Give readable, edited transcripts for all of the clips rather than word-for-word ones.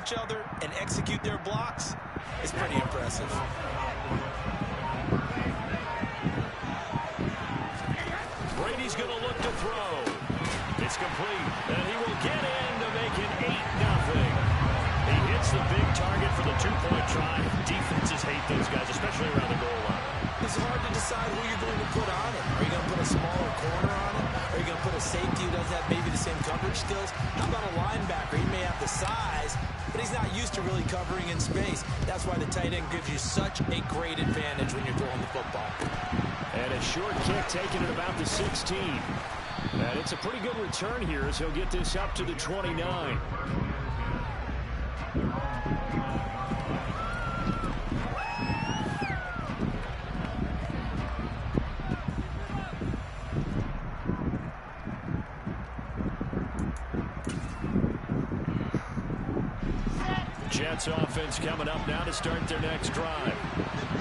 each other and execute their blocks is pretty impressive. Brady's going to look to throw. It's complete, and he will get in to make it 8-0. He hits the big target for the two-point try. Defenses hate those guys, especially around the goal line. It's hard to decide who you're going to put on it. Are you going to put a smaller corner on it? Are you going to put a safety who doesn't have maybe the same coverage skills? How about a linebacker? He may have the size, but he's not used to really covering in space. That's why the tight end gives you such a great advantage when you're throwing the football. And a short kick taken at about the 16. And it's a pretty good return here as he'll get this up to the 29. Jets offense coming up now to start their next drive.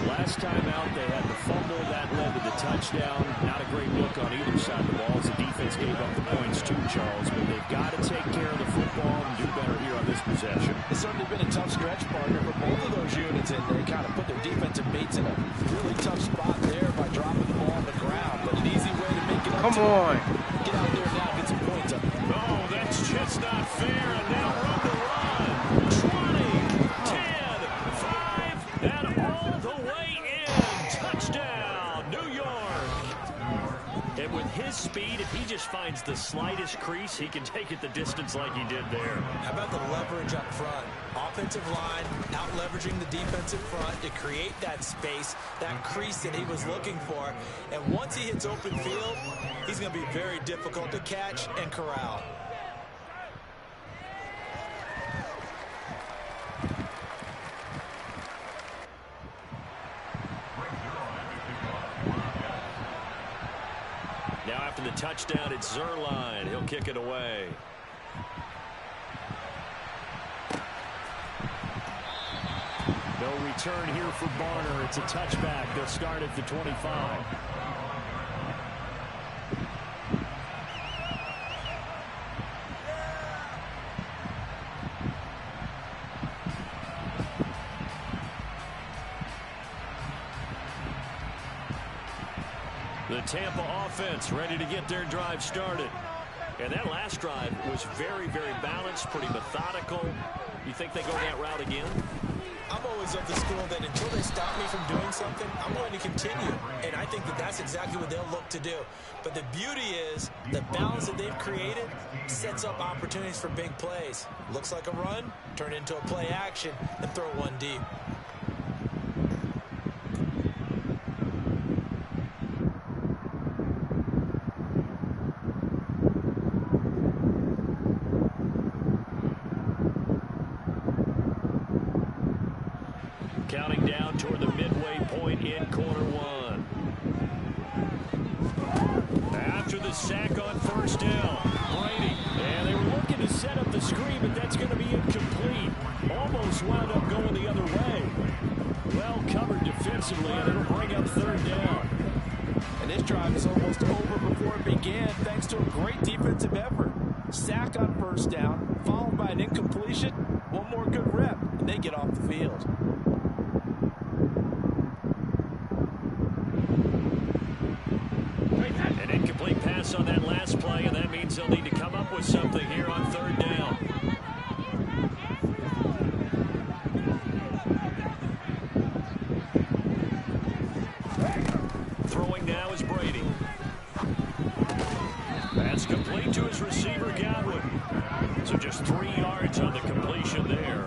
Last time out, they had the fumble that led to the touchdown. Not a great look on either side of the ball as the defense gave up the points too, Charles. But they've got to take care of the football and do better here on this possession. It's certainly been a tough stretch, partner, for both of those units, and they kind of put their defensive mates in a really tough spot there by dropping the ball on the ground. But an easy way to make it up. Come on. Get out there now, get some points up. Oh, that's just not fair. And now run the run. 20, 10, 5, and all the way in. Touchdown, New York. And with his speed, if he just finds the slightest crease, he can take it the distance like he did there. How about the leverage up front? Offensive line out leveraging the defensive front to create that space, that crease that he was looking for. And once he hits open field, he's going to be very difficult to catch and corral. Now after the touchdown, it's Zerline. He'll kick it away. No return here for Barner. It's a touchback. They'll start at the 25. The Tampa offense ready to get their drive started. And that last drive was very, very balanced, pretty methodical. You think they go that route again? I'm always of the school that until they stop me from doing something, I'm going to continue. And I think that that's exactly what they'll look to do. But the beauty is the balance that they've created sets up opportunities for big plays. Looks like a run, turn it into a play action, and throw one deep. Counting down toward the midway point in quarter one. After the sack on first down, Brady. And they were looking to set up the screen, but that's going to be incomplete. Almost wound up going the other way. Well covered defensively, and it'll bring up third down. And this drive is almost over before it began, thanks to a great defensive effort. Sack on first down, followed by an incompletion. One more good rep, and they get off the field. An incomplete pass on that last play, and that means they'll need to come up with something here on third down. Throwing now is Brady. That's complete to his receiver, Godwin. So just 3 yards on the completion there.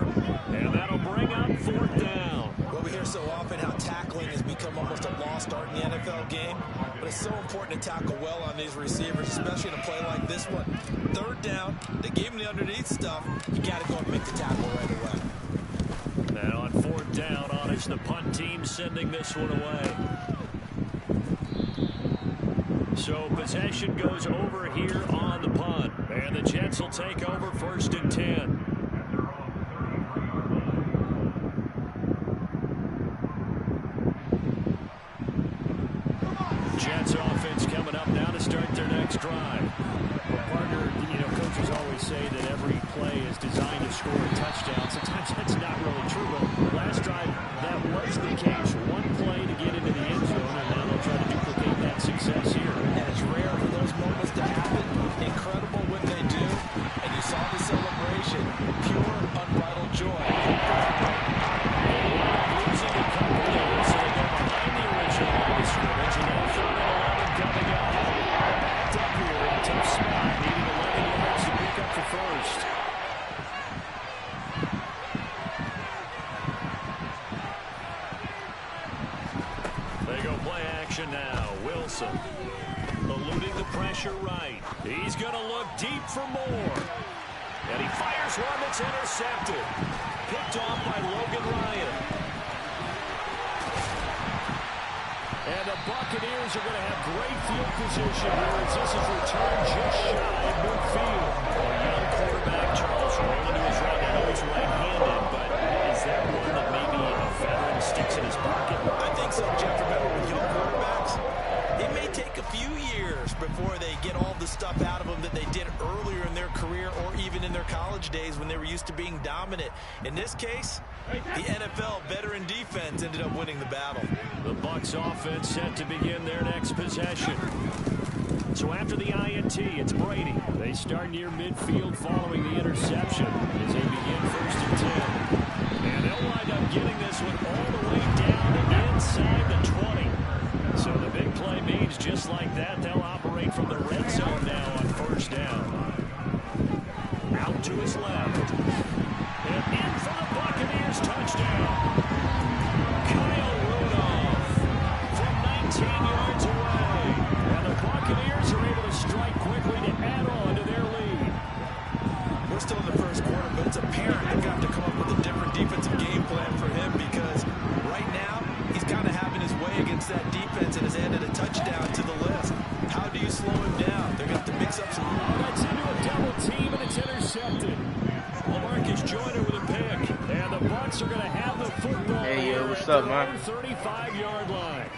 And that'll bring up fourth down. Well, we hear so often how tackling has become almost a lost art in the NFL game. But it's so important to tackle well on these receivers, especially in a play like this one. Third down, they gave him the underneath stuff. You got to go and make the tackle right away. And on fourth down, it's the punt team sending this one away. So possession goes over here on the punt. And the Jets will take over first and 10. Jets offense coming up now to start their next drive. Well, partner, coaches always say that every play is designed to score a touchdown. Sometimes action now. Wilson eluding the pressure right. He's going to look deep for more. And he fires one that's intercepted. Picked off by Logan Ryan. And the Buccaneers are going to have great field position here as this is returned just shy of midfield. A young quarterback, Charles, rolling to his right. I know he's right-handed, but is that one that maybe a veteran sticks in his pocket? I think so, Jeff. Remember, with young quarterbacks, it may take a few years before they get all the stuff out of them that they did earlier in their career or even in their college days when they were used to being dominant. In this case, the NFL veteran defense ended up winning the battle. The Bucs offense set to begin their next possession. So after the INT, it's Brady. They start near midfield following the interception as they begin 1st and 10. And they'll wind up getting this one all the way down inside the 20. So the big play means just like that, they'll operate from the red zone now on 1st down. Out to his left. And in for the Buccaneers touchdown. Kyle Rudolph from 19 yards away. And the Buccaneers are able to strike quickly to add on to their lead. We're still in the first quarter, but it's apparent they've got to come up with a different defensive game plan for him because right now he's kind of having his way against that defense and has added a touchdown to the list. How do you slow him down? They're going to have to mix up some... That's into a double team, and it's intercepted. LaMarcus Joyner with a pick. And the Bucs are going to have the football Hey, what's up, man? 35-yard line.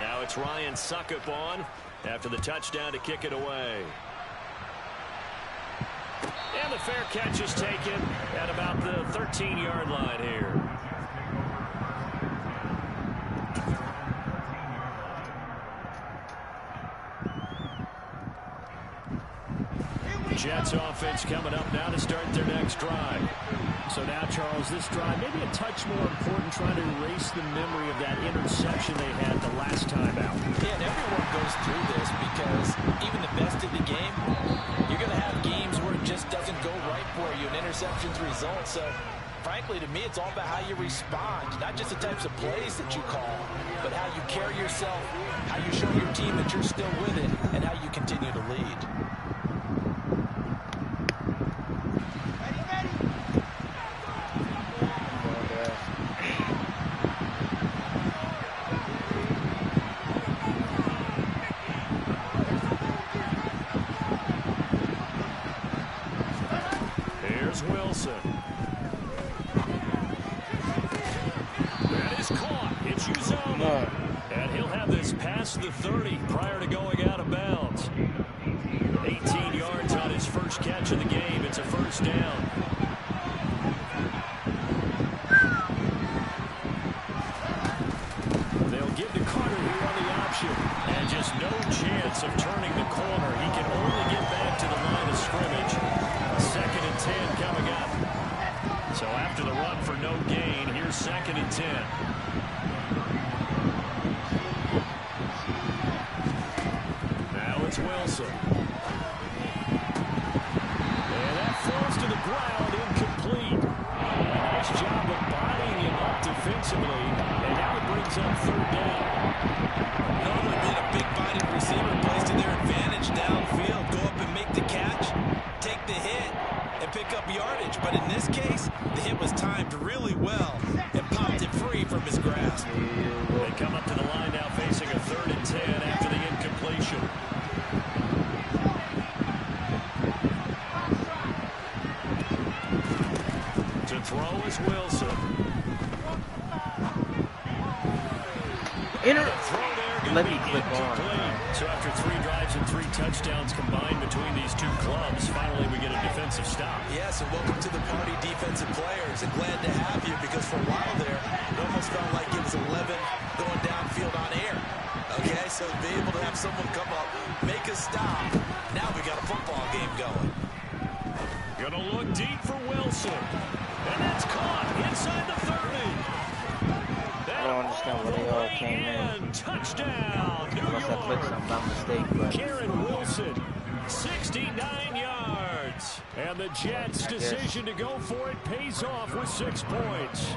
Now it's Ryan Suckup on after the touchdown to kick it away. And the fair catch is taken at about the 13-yard line here. Jets offense coming up now to start their next drive. So now, Charles, this drive maybe a touch more important, trying to erase the memory of that interception they had the last time out. Yeah, and everyone goes through this because even the best in the game, you're going to have games where it just doesn't go right for you, and interceptions result. So, frankly, to me, it's all about how you respond, not just the types of plays that you call, but how you carry yourself, how you show your team that you're still with it, and how you continue to lead. Wilson. That is caught. It's Uzoma. And he'll have this past the 30 prior to going out of bounds. 18 yards on his first catch of the game. It's a 1st down. They'll give to Carter here on the option. And just no chance of turning the corner. He can only get back to the line of scrimmage. 2nd and 10 coming up. So after the run for no gain, here's 2nd and 10. Now it's Wilson. And that falls to the ground, incomplete. A nice job of bodying him up defensively. And now it brings up 3rd down. Normally being a big-bodied receiver plays to their advantage downfield. Go up and make the catch, take the hit, and pick up yardage. But in this case, the hit was timed really well and popped it free from his grasp. They come up to the line now facing a 3rd and 10 after the incompletion. To throw is Wilson. Let me click on. So after 3 drives and 3 touchdowns combined between these two clubs, finally we get a defensive stop. Yes, and welcome to the party, defensive players. And glad to have you because for a while there, it almost felt like it was 11 going downfield on air. Okay, so to be able to have someone come up, make a stop, now we got a football game going. Gonna look deep for Wilson. And that's caught inside the 30. That kind of where they all came in. Touchdown, New Unless I clicked York. something by mistake, but Karen Wilson, 69 yards. And the Jets' decision to go for it pays off with 6 points.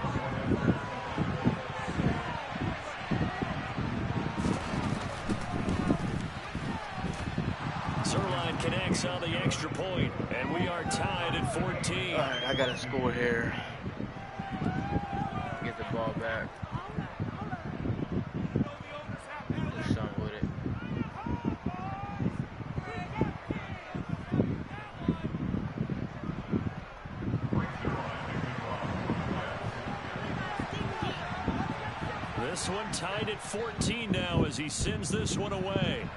Zerline connects on the extra point, and we are tied at 14. all right, I got to score here. Get the ball back. Do something with it. This one tied at 14 now as he sends this one away.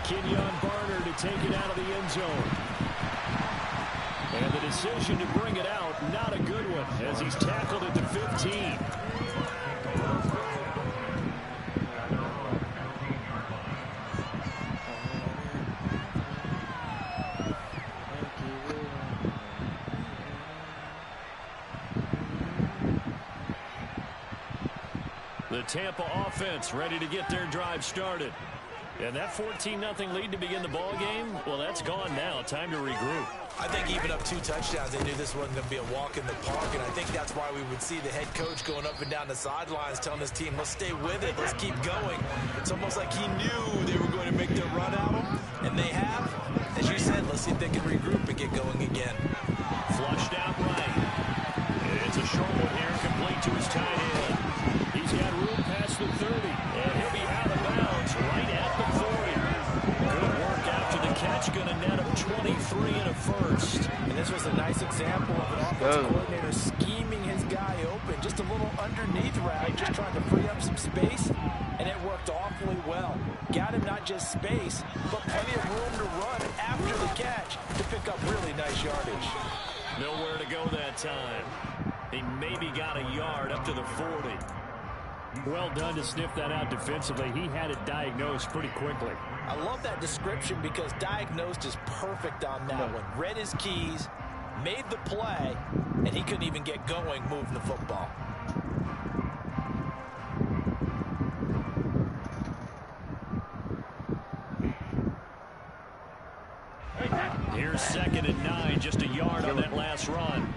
Kenyon Barner to take it out of the end zone. And the decision to bring it out, not a good one, as he's tackled at the 15. The Tampa offense ready to get their drive started. And that 14-0 lead to begin the ball game, well, that's gone now. Time to regroup. I think even up 2 touchdowns, they knew this wasn't going to be a walk in the park, and I think that's why we would see the head coach going up and down the sidelines telling his team, let's stay with it, let's keep going. It's almost like he knew they were going to make their run at him, and they have. As you said, let's see if they can regroup and get going again. Flushed out right. It's a short one here, complete to his tight end. He's got room past the 30, and he'll be out of bounds right at the 40. Good work after the catch, going to net him 23 and a first. And this was a nice example of an offensive coordinator scheming his guy open. Just a little underneath route, just trying to free up some space, and it worked awfully well. Got him not just space, but plenty of room to run after the catch to pick up really nice yardage. Nowhere to go that time. He maybe got a yard up to the 40. Well done to sniff that out defensively. He had it diagnosed pretty quickly. I love that description because diagnosed is perfect on that one. Read his keys, made the play, and he couldn't even get going moving the football. Here's 2nd and 9, just a yard on that last run.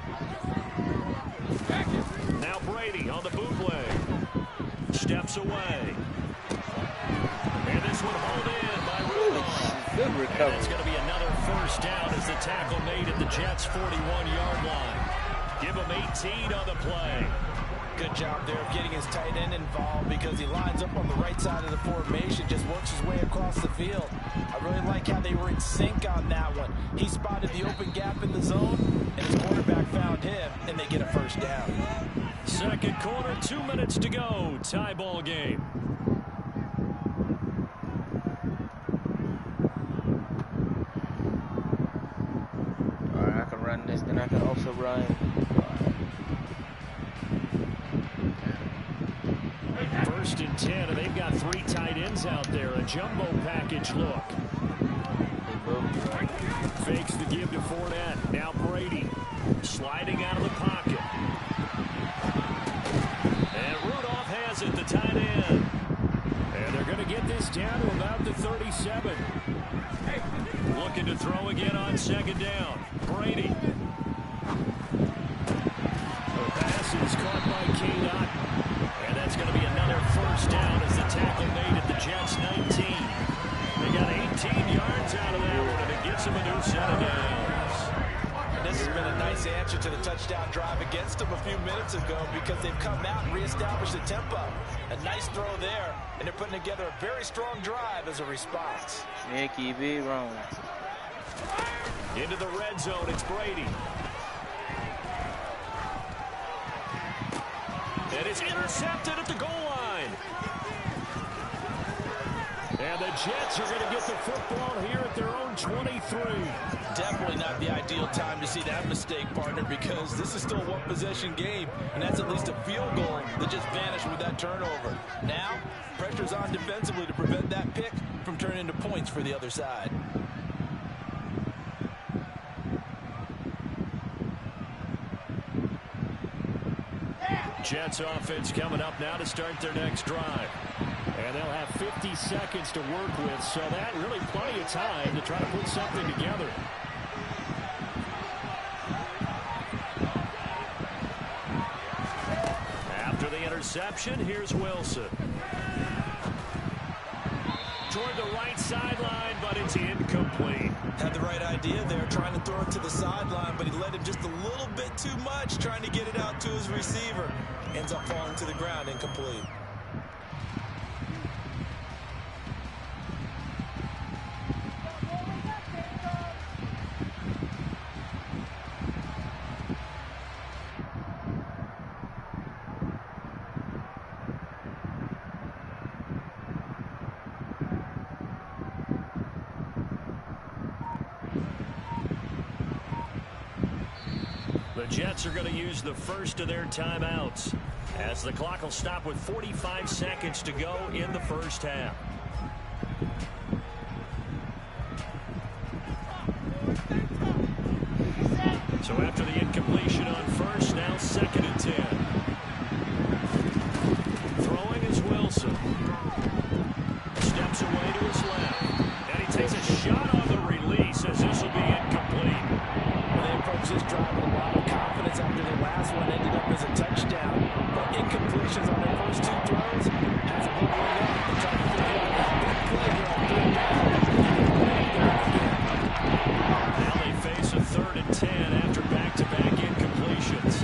Now Brady on the bootleg. Steps away. And this one hauled in by Rudolph. Good recovery. And it's going to be another first down as the tackle made at the Jets' 41-yard line. Give him 18 on the play. Good job there of getting his tight end involved because he lines up on the right side of the formation, just works his way across the field. I really like how they were in sync on that one. He spotted the open gap in the zone, and his quarterback found him, and they get a first down. Second quarter, 2 minutes to go. Tie ball game. All right, I can run this, then I can also run. First and 10, and they've got 3 tight ends out there. A jumbo package look. Fakes the give to Fournette. Now Brady sliding out of the pocket. And Rudolph has it, the tight end. And they're going to get this down to about the 37. Looking to throw again on 2nd down. Brady. The pass is caught by Cade Otton. And that's going to be another first down as the tackle made at the Jets' 19. They got 18 yards out of that one, and it gives them a new set of downs. And this has been a nice answer to the touchdown drive against them a few minutes ago because they've come out and reestablished the tempo. A nice throw there, and they're putting together a very strong drive as a response. Nicky B. wrong. Into the red zone, it's Brady. And it's intercepted at the goal line. And the Jets are going to get the football here at their own 23. Definitely not the ideal time to see that mistake, partner, because this is still a one-possession game, and that's at least a field goal that just vanished with that turnover. Now, pressure's on defensively to prevent that pick from turning into points for the other side. Jets offense coming up now to start their next drive. And they'll have 50 seconds to work with, so that really plenty of time to try to put something together. After the interception, here's Wilson. Toward the right sideline, but it's incomplete. Had the right idea there, trying to throw it to the sideline, but he let him just a little bit too much, trying to get it out to his receiver. Ends up falling to the ground, incomplete. The Jets are going to use the first of their timeouts as the clock will stop with 45 seconds to go in the first half. So after the incompletion on first, now 2nd and 10. Throwing is Wilson. Steps away to his left. And he takes a shot on the release as this will be incomplete. They approach this drive with a lot of confidence after their last one ended up as a touchdown. But incompletions on their first 2 throws has a bubbling up. They're trying to figure out that big play here on 3rd down. Now they face a 3rd and 10 after back-to-back incompletions.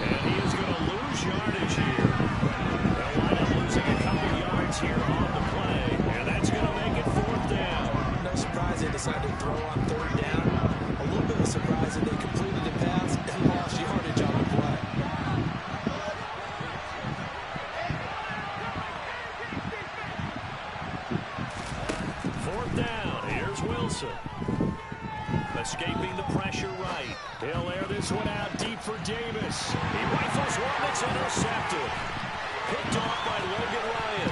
And he is going to lose yardage here. They'll wind up losing a couple yards here on the play, and that's going to make it 4th down. No surprise they decided to throw on 3rd down. A little bit of a surprise that they completed the pass and lost yardage on the play. Wilson. Escaping the pressure right. He'll air this one out deep for Davis. He rifles one that's intercepted. Picked off by Logan Ryan.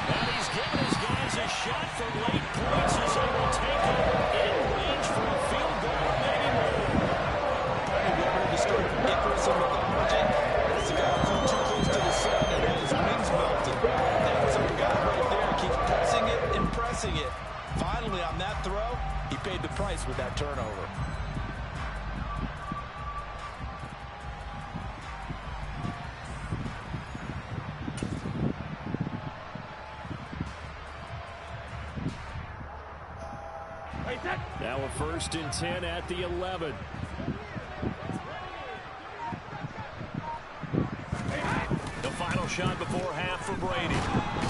And he's given his guys a shot from late points as they will take it in range for a field goal, maybe more. Have you ever heard the story of Icarus and mythology? That's the guy who flew too close to the sun and had his wings melted. That's our guy right there. Keeps pressing it and pressing it. Finally, on that throw, he paid the price with that turnover. Now a 1st and 10 at the 11. The final shot before half for Brady.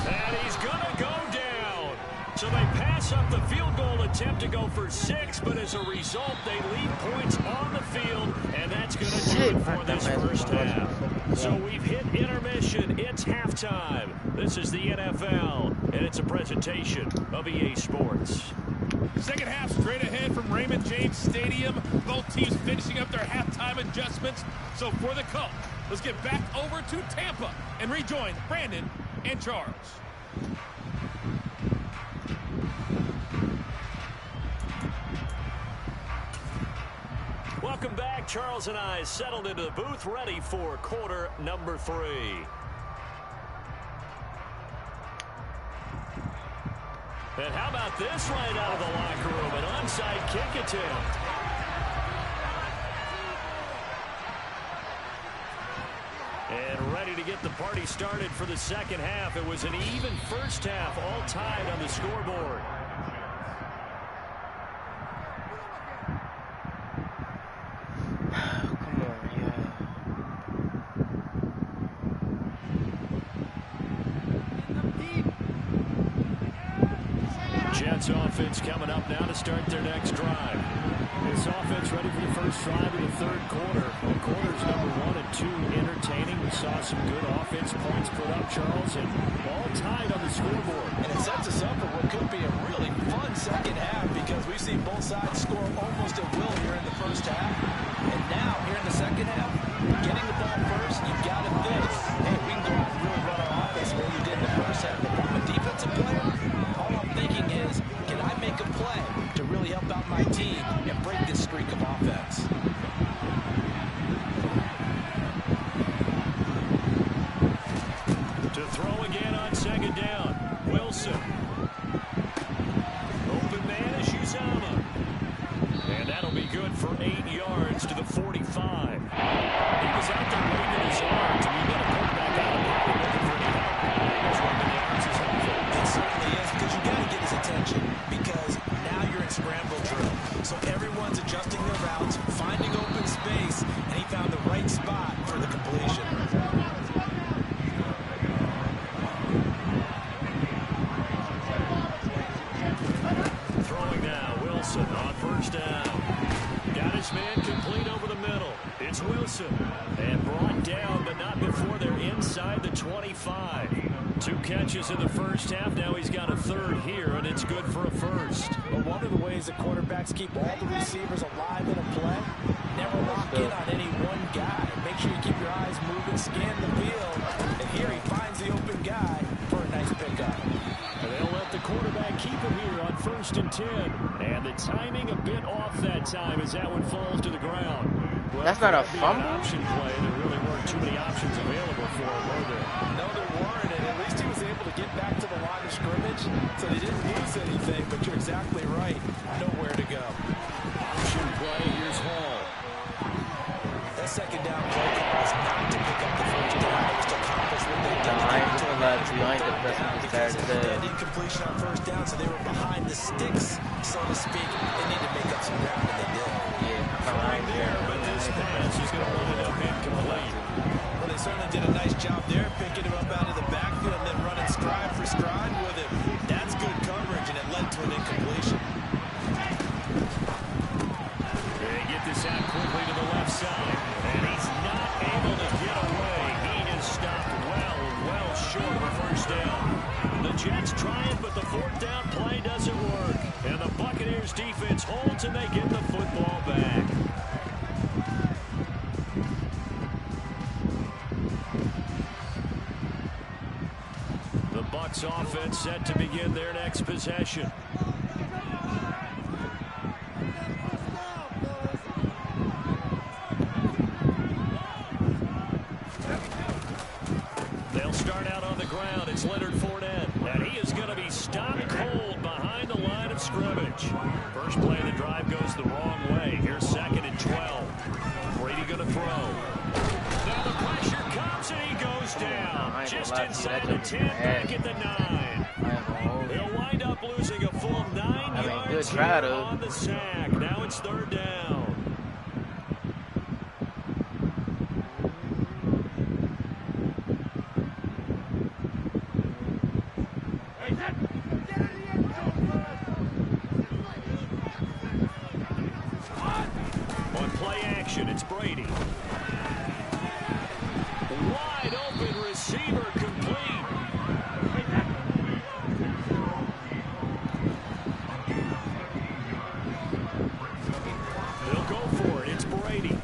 And he's going to go down. So they pass up the field goal attempt to go for 6, but as a result, they leave points on the field, and that's going to do it for this first half. So we've hit intermission. It's halftime. This is the NFL, and it's a presentation of EA Sports. Second half straight ahead from Raymond James Stadium. Both teams finishing up their halftime adjustments. So for the call, let's get back over to Tampa and rejoin Brandon and Charles. Welcome back. Charles and I settled into the booth, ready for quarter number 3. And how about this right out of the locker room? An onside kick attempt. And ready to get the party started for the second half. It was an even first half, all tied on the scoreboard. Jets offense coming up now to start their next drive. This offense ready for the first drive of the 3rd quarter. Well, quarters number 1 and 2 entertaining. We saw some good offense points put up, Charles, and all tied on the scoreboard. And it sets us up for what could be a really fun second half because we've seen both sides score almost at will here in the first half. And now, here in the second half, getting the ball first, you've got to think, hey, we can go out and really run our offense the way we did in the first half. But I'm a defensive player, all I'm thinking throw again on second down. Wilson. Open man is Uzama. And that'll be good for 8 yards to the 45. He was out there waving his arms, and you got a quarterback out of there looking for any help. He's waving the arms is helpful. It certainly is, because you got to get his attention, because now you're in scramble drill. So everyone's adjusting their routes, finding open space, and he found the right spot for the completion. Throwing now, Wilson on first down. Got his man complete over the middle. It's Wilson. And brought down, but not before they're inside the 25. 2 catches in the first half. Now he's got a third here, and it's good for a first. But one of the ways that quarterbacks keep all the receivers alive in a play, never lock in on any one guy. Make sure you keep your eyes moving, scan the field, and here he finds the open guy for a nice pickup. And they'll let the quarterback keep it here on 1st and 10. And the timing a bit off that time as that one falls to the ground. Well, that's not a fumble. An option play. There really weren't too many options available for him, were there? No, there weren't, and at least he was able to get back to the line of scrimmage, so they didn't lose anything, but you're exactly right. Nowhere to go. Option play. Here's Hall. That second down play call was not to pick up the first down. It was to accomplish what they did. I ain't gonna lie to you. I ain't the best of this Saturday. They had incompletion on first down, so they were behind the sticks, so to speak. They need to make up some ground, and they did. Yeah, Right there, but this pass is going to wind up incomplete. Well, they certainly did a nice job there, picking him up out of the backfield and then running stride for stride with him. That's good coverage, and it led to an incompletion. They get this out quickly to the left side, and he's not able to get away. He is stopped well short of a first down. The Jets try it, but the 4th down play doesn't work. And the Buccaneers defense holds, and they get the football back. The Bucs offense set to begin their next possession. They'll start out on the ground. It's Leonard Fournette, and he is going to be stopped cold behind the line of scrimmage. First play of the drive goes the wrong way. Here's 2nd and 12. Brady going to throw. Now the pressure comes, and he goes down. Just inside the 10, back at the 9. He'll wind up losing a full 9 yards here on the sack. Now it's 3rd down. On play action, it's Brady. Wide open receiver complete. They'll go for it. It's Brady.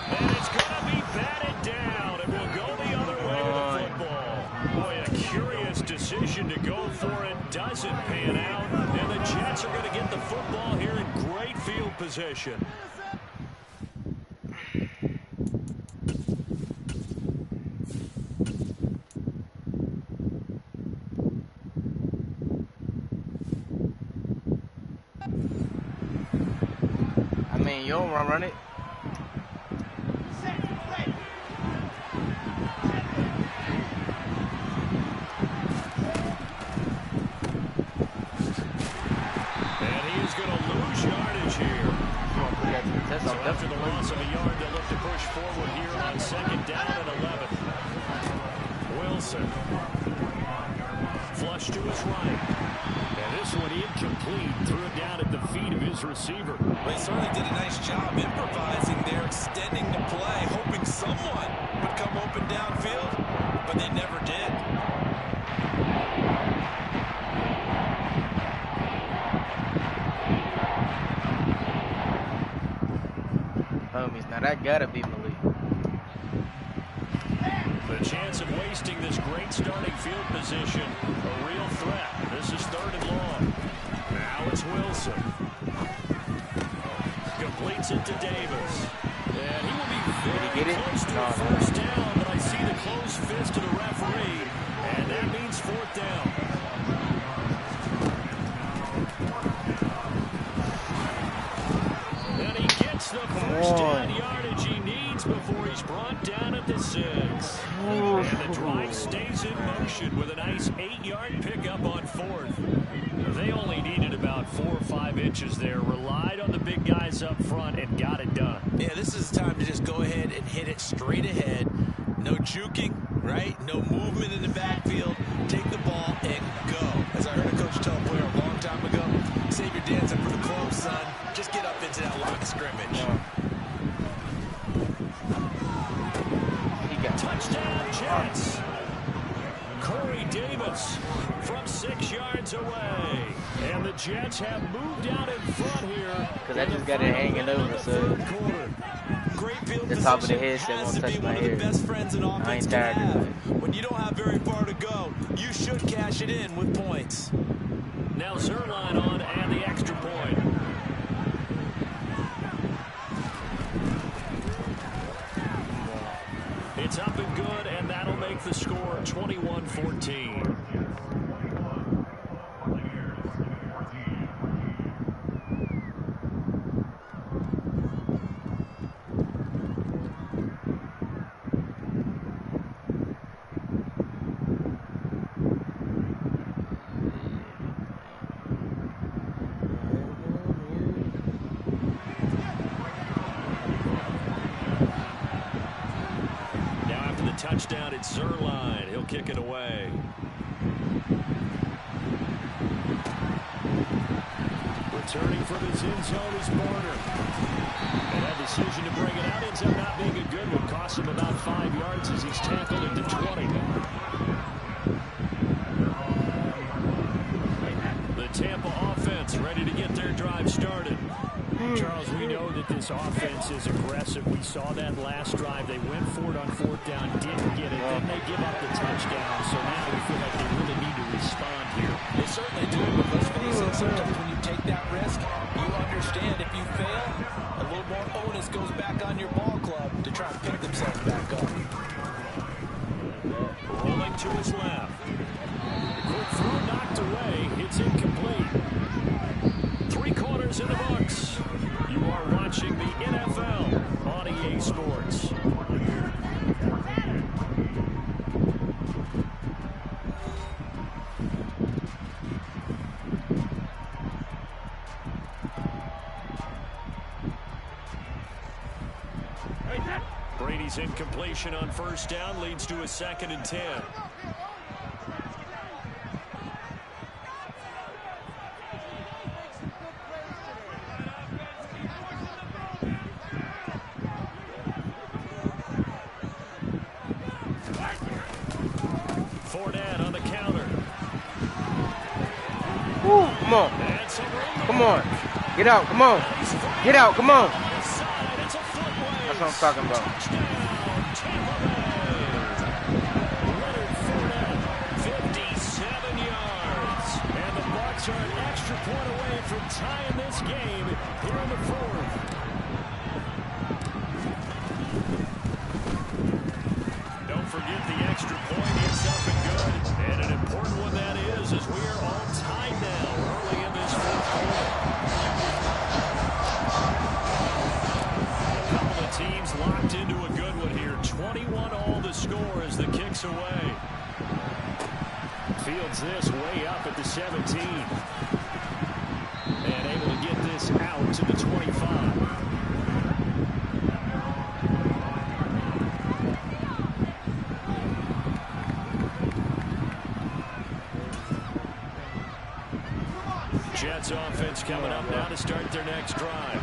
And it's going to be batted down. It will go the other way to the football. Boy, a curious decision to go for it. Doesn't pan out. And the Jets are going to get the football here in great field position. I mean, you don't run it. So after the loss of a yard, they'll look to push forward here on 2nd down and 11. Wilson. Flush to his right. And this one incomplete. Threw it down at the feet of his receiver. Well, he certainly did a nice job improvising there, extending the play, hoping someone would come open downfield, but they never did. Homies, now that gotta be Malik. The chance of wasting this great starting field position, a real threat. This is 3rd and long. Now it's Wilson. Completes it to Davis. And he will be very close to a first down, but I see the fist to the referee, and that means 4th down. And he gets the first down yardage he needs before he's brought down at the 6. And the drive stays in motion with a nice 8-yard pickup on 4th. They only needed about 4 or 5 inches there, relied on the big guys up front, and got it done. Yeah, this is the time to just go ahead and hit it straight ahead. No juking, right? No movement in the backfield. Take the ball and go. As I heard a coach tell a player a long time ago, save your dancing for the close, son. Just get up into that line of scrimmage. Touchdown, Jets. Corey Davis from 6 yards away. And the Jets have moved out in front here. Because I just got it hanging over, so Great field the top of the position head has won't to touch be my one of the hair. best friends an I offense ain't can tired have. of it. When you don't have very far to go, you should cash it in with points. Now Zerline on and the extra point. It's up and good, and that'll make the score 21-14. Touchdown, it's Zerline. He'll kick it away. Returning from his end zone is Barner. And that decision to bring it out ends up not being a good one. Cost him about 5 yards as he's tackled at the 20. The Tampa offense ready to get their drive started. Charles, we know that this offense is aggressive. We saw that last drive. They went for it on 4th down, didn't get it. Then they give up the touchdown. So now we feel like they really need to respond here. They certainly do, but let's face it, sometimes when you take that risk, you understand if you fail, a little more onus goes back on your ball club to try and pick themselves back up. Rolling to his left. Quick throw knocked away. It's incomplete. 3 quarters in the books. You are watching the NFL on EA Sports. Brady's incompletion on 1st down leads to a 2nd and 10. Fournette on the counter. Woo, come on. Come on. Get out, come on. Get out, come on. That's what I'm talking about. Leonard Fournette, 57 yards. And the Bucs are an extra point away from tying this game here in the 4th. Don't forget the extra point is up and good. And an important one that is, as we are all tied now early in this 4th quarter. A couple of teams locked into a good one here. 21-all the score as the kick's away. Fields this way up at the 17. And able to get this out to the 25. Jets offense coming up now to start their next drive.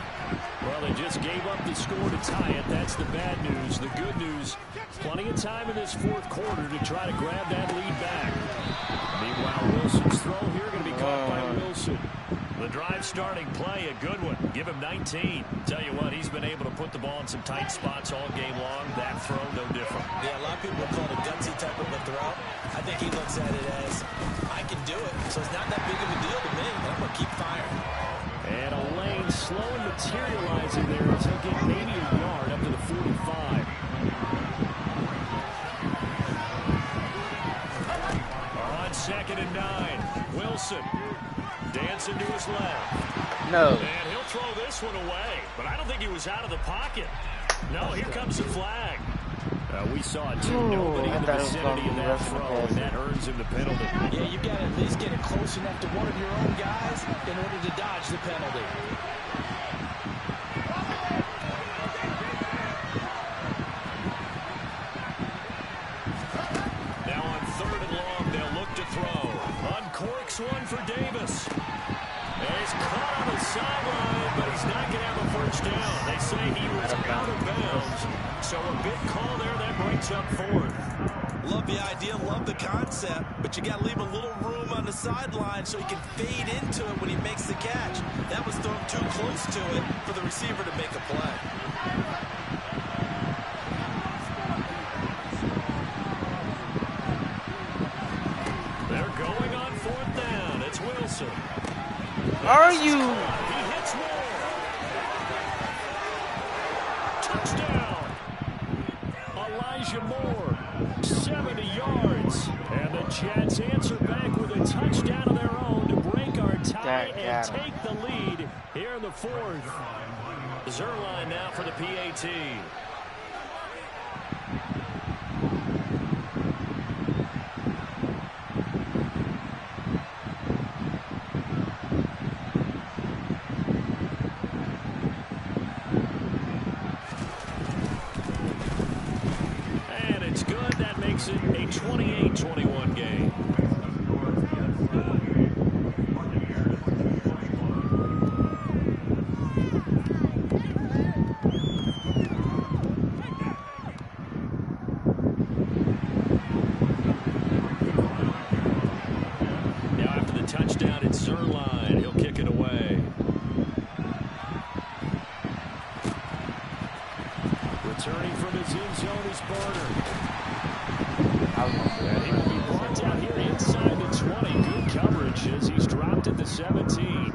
Well, they just gave up the score to tie it. That's the bad news. The good news, plenty of time in this 4th quarter to try to grab that lead back. Meanwhile, Wilson's throw here going to be caught by Wilson. The drive starting play, a good one. Give him 19. Tell you what, he's been able to put the ball in some tight spots all game long. That throw, no different. Yeah, a lot of people would call it a gutsy type of a throw. I think he looks at it as, I can do it, so it's not that big of a deal to me. I'm going to keep firing. And a lane slow and materializing there as he'll get maybe a yard up to the 45. 2nd and 9. Wilson dancing to his left. No. And he'll throw this one away, but I don't think he was out of the pocket. No, here comes the flag. We saw it too. Nobody in the vicinity of that throw, and that earns him the penalty. Yeah, you've got to at least get it close enough to one of your own guys in order to dodge the penalty. Now on 3rd and long, they'll look to throw. Uncorks one for Davis. And he's caught on the sideline, but he's not going to have a first down. They say he was out of bounds. So a big call there that brings up 4th. Love the idea, love the concept, but you got to leave a little room on the sideline so he can fade into it when he makes the catch. That was thrown too close to it for the receiver to make a play. They're going on 4th down. It's Wilson. Are you? He hits more. Touchdown. Elijah Moore, 70 yards. And the Jets answer back with a touchdown of their own to break our tie and take the lead here in the 4th. Zerline now for the PAT. Makes it a 28-21 game. Now after the touchdown, it's Zerline. He'll kick it away. Returning from his end zone is Barner. And he will be brought down here inside the 20. Good coverage as he's dropped at the 17.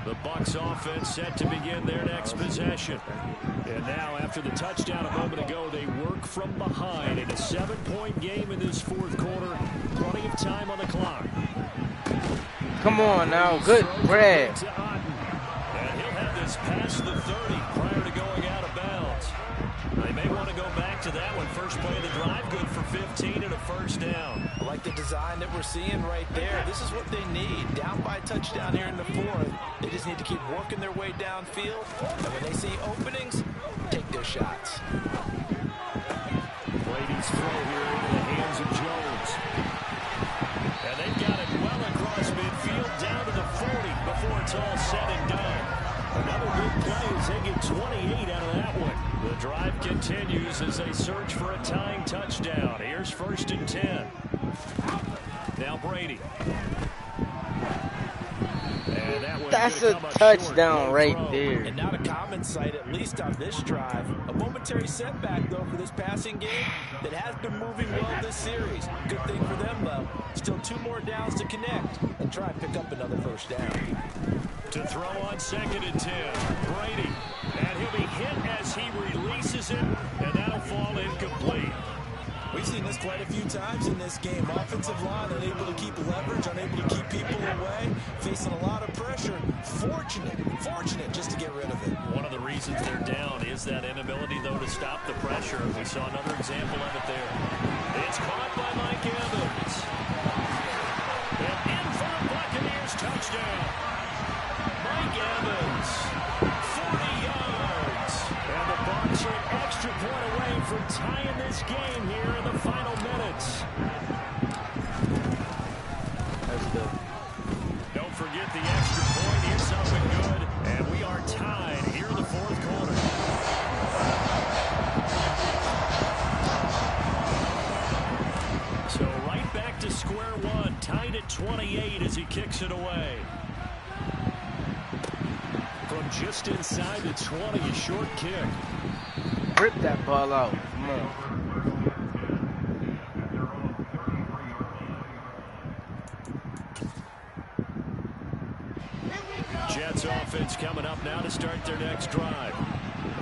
The Bucs offense set to begin their next possession. And now after the touchdown a moment ago, they work from behind in a 7-point game in this 4th quarter. Plenty of time on the clock. Come on now, good grab. And he'll have this past the 30 prior to going out of bounds. They may want to go back to that one. First play of the drive, good for 15 and a first down. I like the design that we're seeing right there. This is what they need. Down by a touchdown here in the 4th. They just need to keep working their way downfield. And when they see openings, take their shots. Brady's throw here into the hands of Jones. And they've got it well across midfield down to the 40 before it's all said and done. Another big play as they get 28 out of that one. The drive continues as they search for a tying touchdown. Here's 1st and 10. Now Brady. And that's a touchdown right there. And not a common sight, at least on this drive. A momentary setback, though, for this passing game that has been moving well this series. Good thing for them, though. Still 2 more downs to connect and try and pick up another first down. To throw on 2nd and 10. Brady. And he'll be hit as he releases it, and that'll fall incomplete. We've seen this quite a few times in this game. Offensive line unable to keep leverage, unable to keep people away, facing a lot of pressure. Fortunate just to get rid of it. One of the reasons they're down is that inability, though, to stop the pressure. We saw another example of it there. It's caught by Mike Evans. And in for the Buccaneers touchdown. Mike Evans, 40 yards. And the Bucs are an extra point away from tying this game here in the final minutes. That's good. Don't forget the extra point. It's up and good. And we are tied here in the 4th quarter. So right back to square one. Tied at 28 as he kicks it away. From just inside the 20, a short kick. Rip that ball out. Come on. Jets offense coming up now to start their next drive.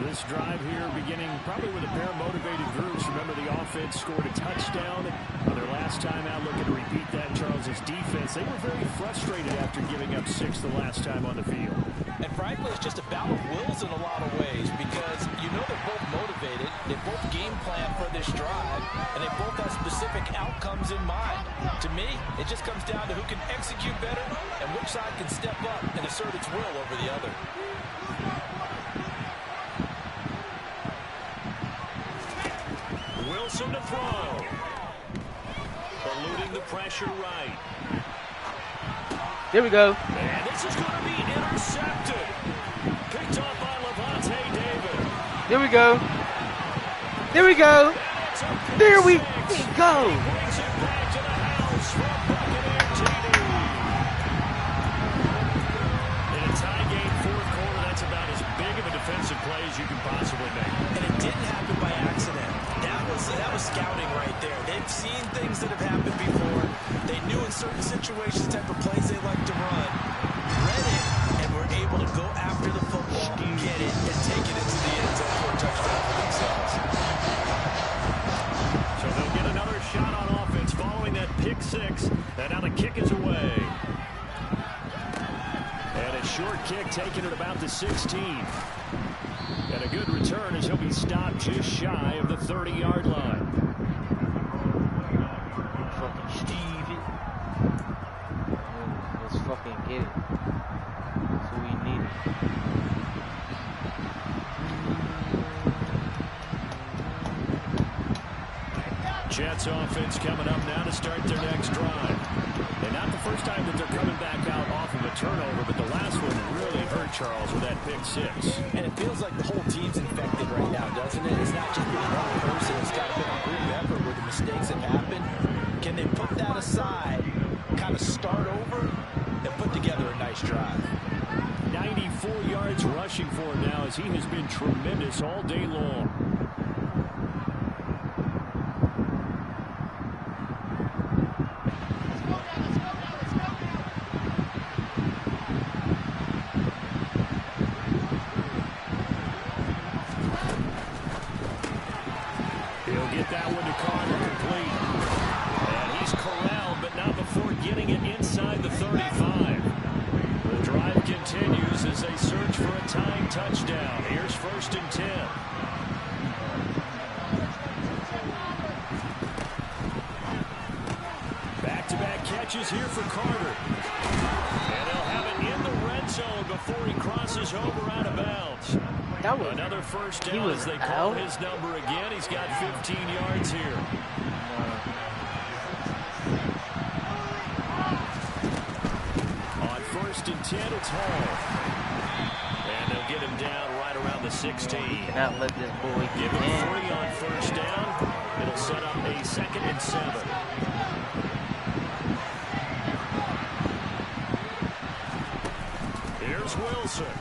This drive here beginning probably with a pair of motivated groups. Remember, the offense scored a touchdown on their last time out. Looking to repeat that. Charles's defense, they were very frustrated after giving up 6 the last time on the field. And frankly, it's just a battle of wills in a lot of ways because you know they're both motivated. They both game plan for this drive, and they both have specific outcomes in mind. To me, it just comes down to who can execute better and which side can step up and assert its will over the other. Wilson to throw. Eluding the pressure right. There we go. And this is going to be intercepted. Picked off by Levante David. There we go. There we go. There we go. Brings it back to the house from Buccaneer TD. In a tie game fourth quarter, that's about as big of a defensive play as you can possibly make. And it didn't happen by accident. That was scouting right there. They've seen things that have happened before. They knew in certain situations the type of plays they like to run. Read it, and were able to go after the football, get it, and take it into the end zone for a touchdown for themselves. So they'll get another shot on offense following that pick 6. And now the kick is away. And a short kick taken at about the 16. And a good return as he'll be stopped just shy of the 30-yard line. Fucking Stevie. Let's fucking get it. That's what we need. Jets offense coming up now to start their next drive. And not the first time that they're coming back out off of a turnover, but the last one really hurt Charles with that pick 6. And it feels like the whole team's infected right now, doesn't it? It's not just been one person. It's got to be a group effort where the mistakes have happened. Can they put that aside, kind of start over, and put together a nice drive? 94 yards rushing for him now as he has been tremendous all day long. Here for Carter. And he'll have it in the red zone before he crosses over out of bounds. That was another first down as they call his number again. He's got 15 yards here. On 1st and 10, it's Hall. And they'll get him down right around the 16. Cannot let this boy give him 3 on first down. It'll set up a 2nd and 7. Wilson.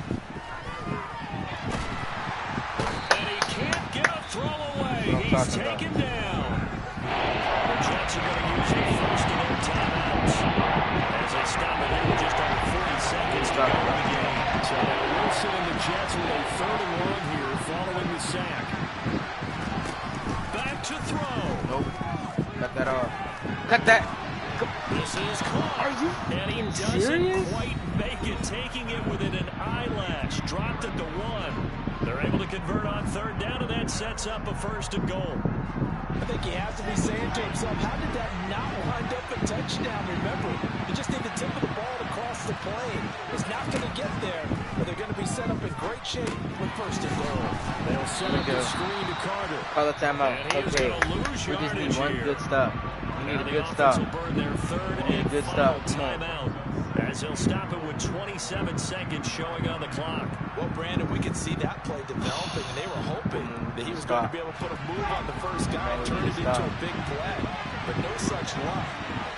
And he can't get a throw away. He's taken down. The Jets are going to use a 1st and 8 timeouts as they stop it here with just under 40 seconds to go in the game. So now Wilson and the Jets with a 3rd and 1 here following the sack. Back to throw. Nope. Cut that off. Cut that. This is caught. Are you and he doesn't quite make it, taking it within an eyelash. Dropped it to 1. They're able to convert on 3rd down, and that sets up a 1st and goal. I think he has to be saying to himself, how did that not wind up a touchdown? Remember, you just need the tip of the ball to cross the plane. It's not going to get there, but they're going to be set up in great shape with 1st and goal. They'll set up the screen to Carter. Call the timeout. Okay. We just need one good stop. We need a good stop. We need a good stop. Timeout. As he'll stop it with 27 seconds showing on the clock. Well, Brandon, we could see that play developing, and they were hoping that he was going to be able to put a move on the first guy and turn it into a big play. But no such luck.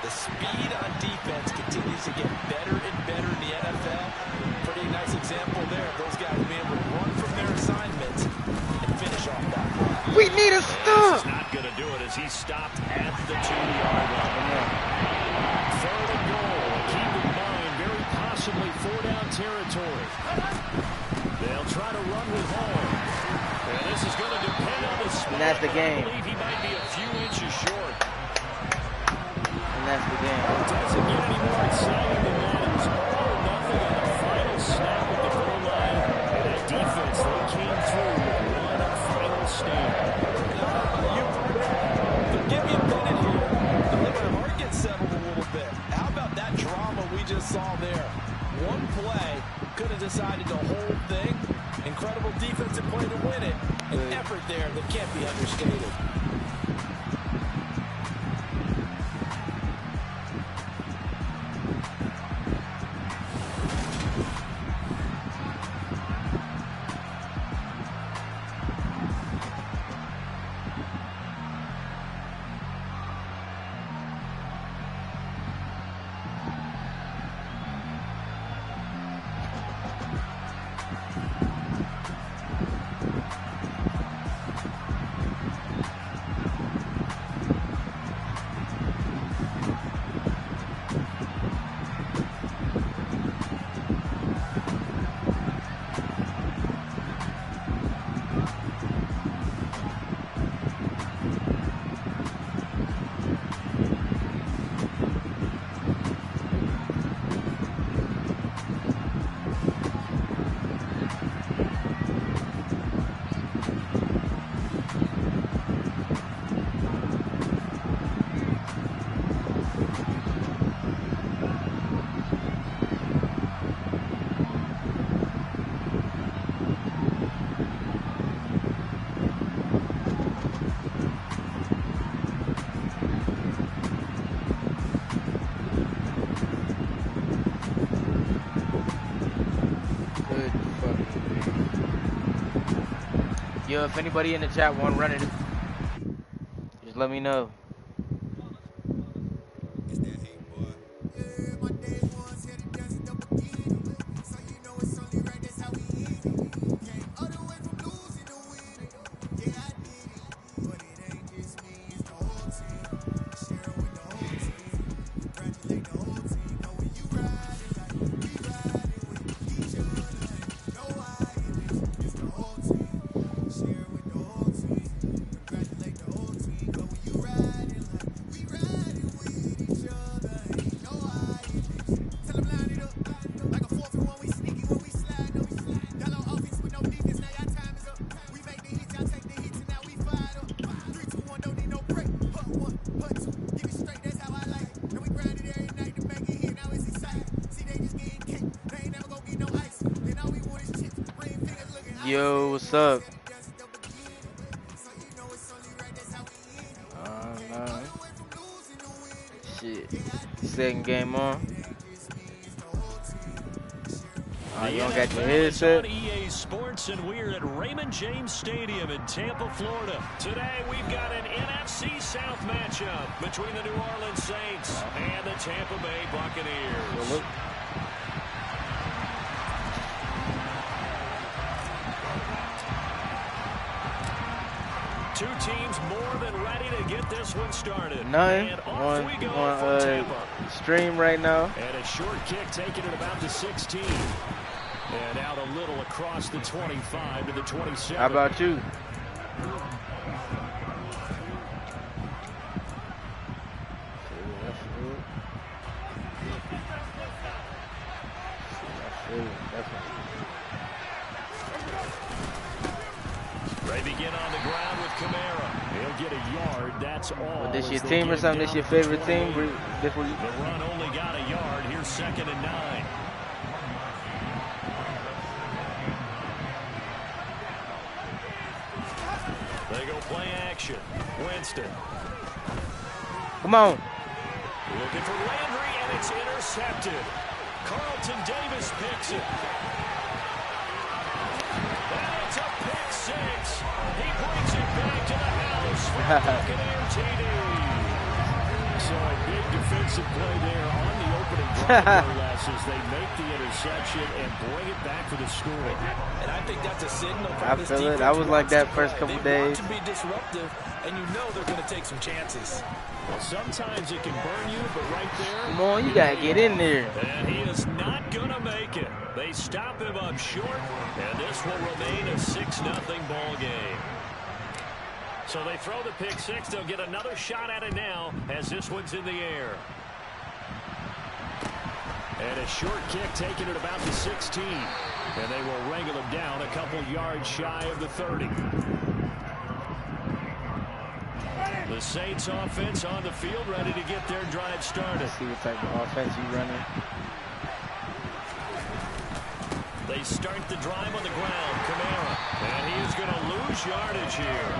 The speed on defense continues to get better and better in the NFL. Pretty nice example there. Those guys being able to run from their assignments and finish off that play. We need a stop. This is not going to do it as he stopped at the 2-yard line. 3rd and goal. Keep in mind, very possibly 4 down territory. They'll try to run with Hall. And this is going to depend on the spot. And that's the game. I believe he might be a few inches short. And that's the game. It doesn't get any more exciting than that. It was all or nothing on the final snap at the goal line. And that defense, they came through with one final stand. Give me a minute here. Let my heart get settled a little bit. How about that drama we just saw there? One play could have decided the whole thing. Incredible defensive play to win it. An effort there that can't be understated. Yo, if anybody in the chat want to run it, just let me know. Yo, what's up? Shit. Second game on. You don't got your headset? EA Sports, and we're at Raymond James Stadium in Tampa, Florida. Today we've got an NFC South matchup between the New Orleans Saints and the Tampa Bay Buccaneers. Two teams more than ready to get this one started. None and on stream right now. And a short kick taken at about the 16. And out a little across the 25 to the 27. How about you? They begin on the ground with Kamara. He'll get a yard. That's all. This your team or something? This your favorite team? The run only got a yard. Here's 2nd and 9. They go play action. Winston. Come on. Looking for Landry, and it's intercepted. Carlton Davis picks it. And it's a pick six. He brings it back to the house for a Buccaneer TD. So a big defensive play there on the opening drive, as they make the interception and bring it back for the score. And I think that's a signal from I this feel defense. it. I was like that first couple days. They want to be disruptive, and you know they're going to take some chances. Well, sometimes it can burn you, but right there. Come on, you got to get in there. And he is not going to make it. They stop him up short, and this will remain a 6-0 ball game. So they throw the pick six. They'll get another shot at it now as this one's in the air. And a short kick taken at about the 16. And they will wrangle him down a couple yards shy of the 30. The Saints offense on the field ready to get their drive started. Let's see what type of offense you running. They start the drive on the ground. Kamara. And he is going to lose yardage here.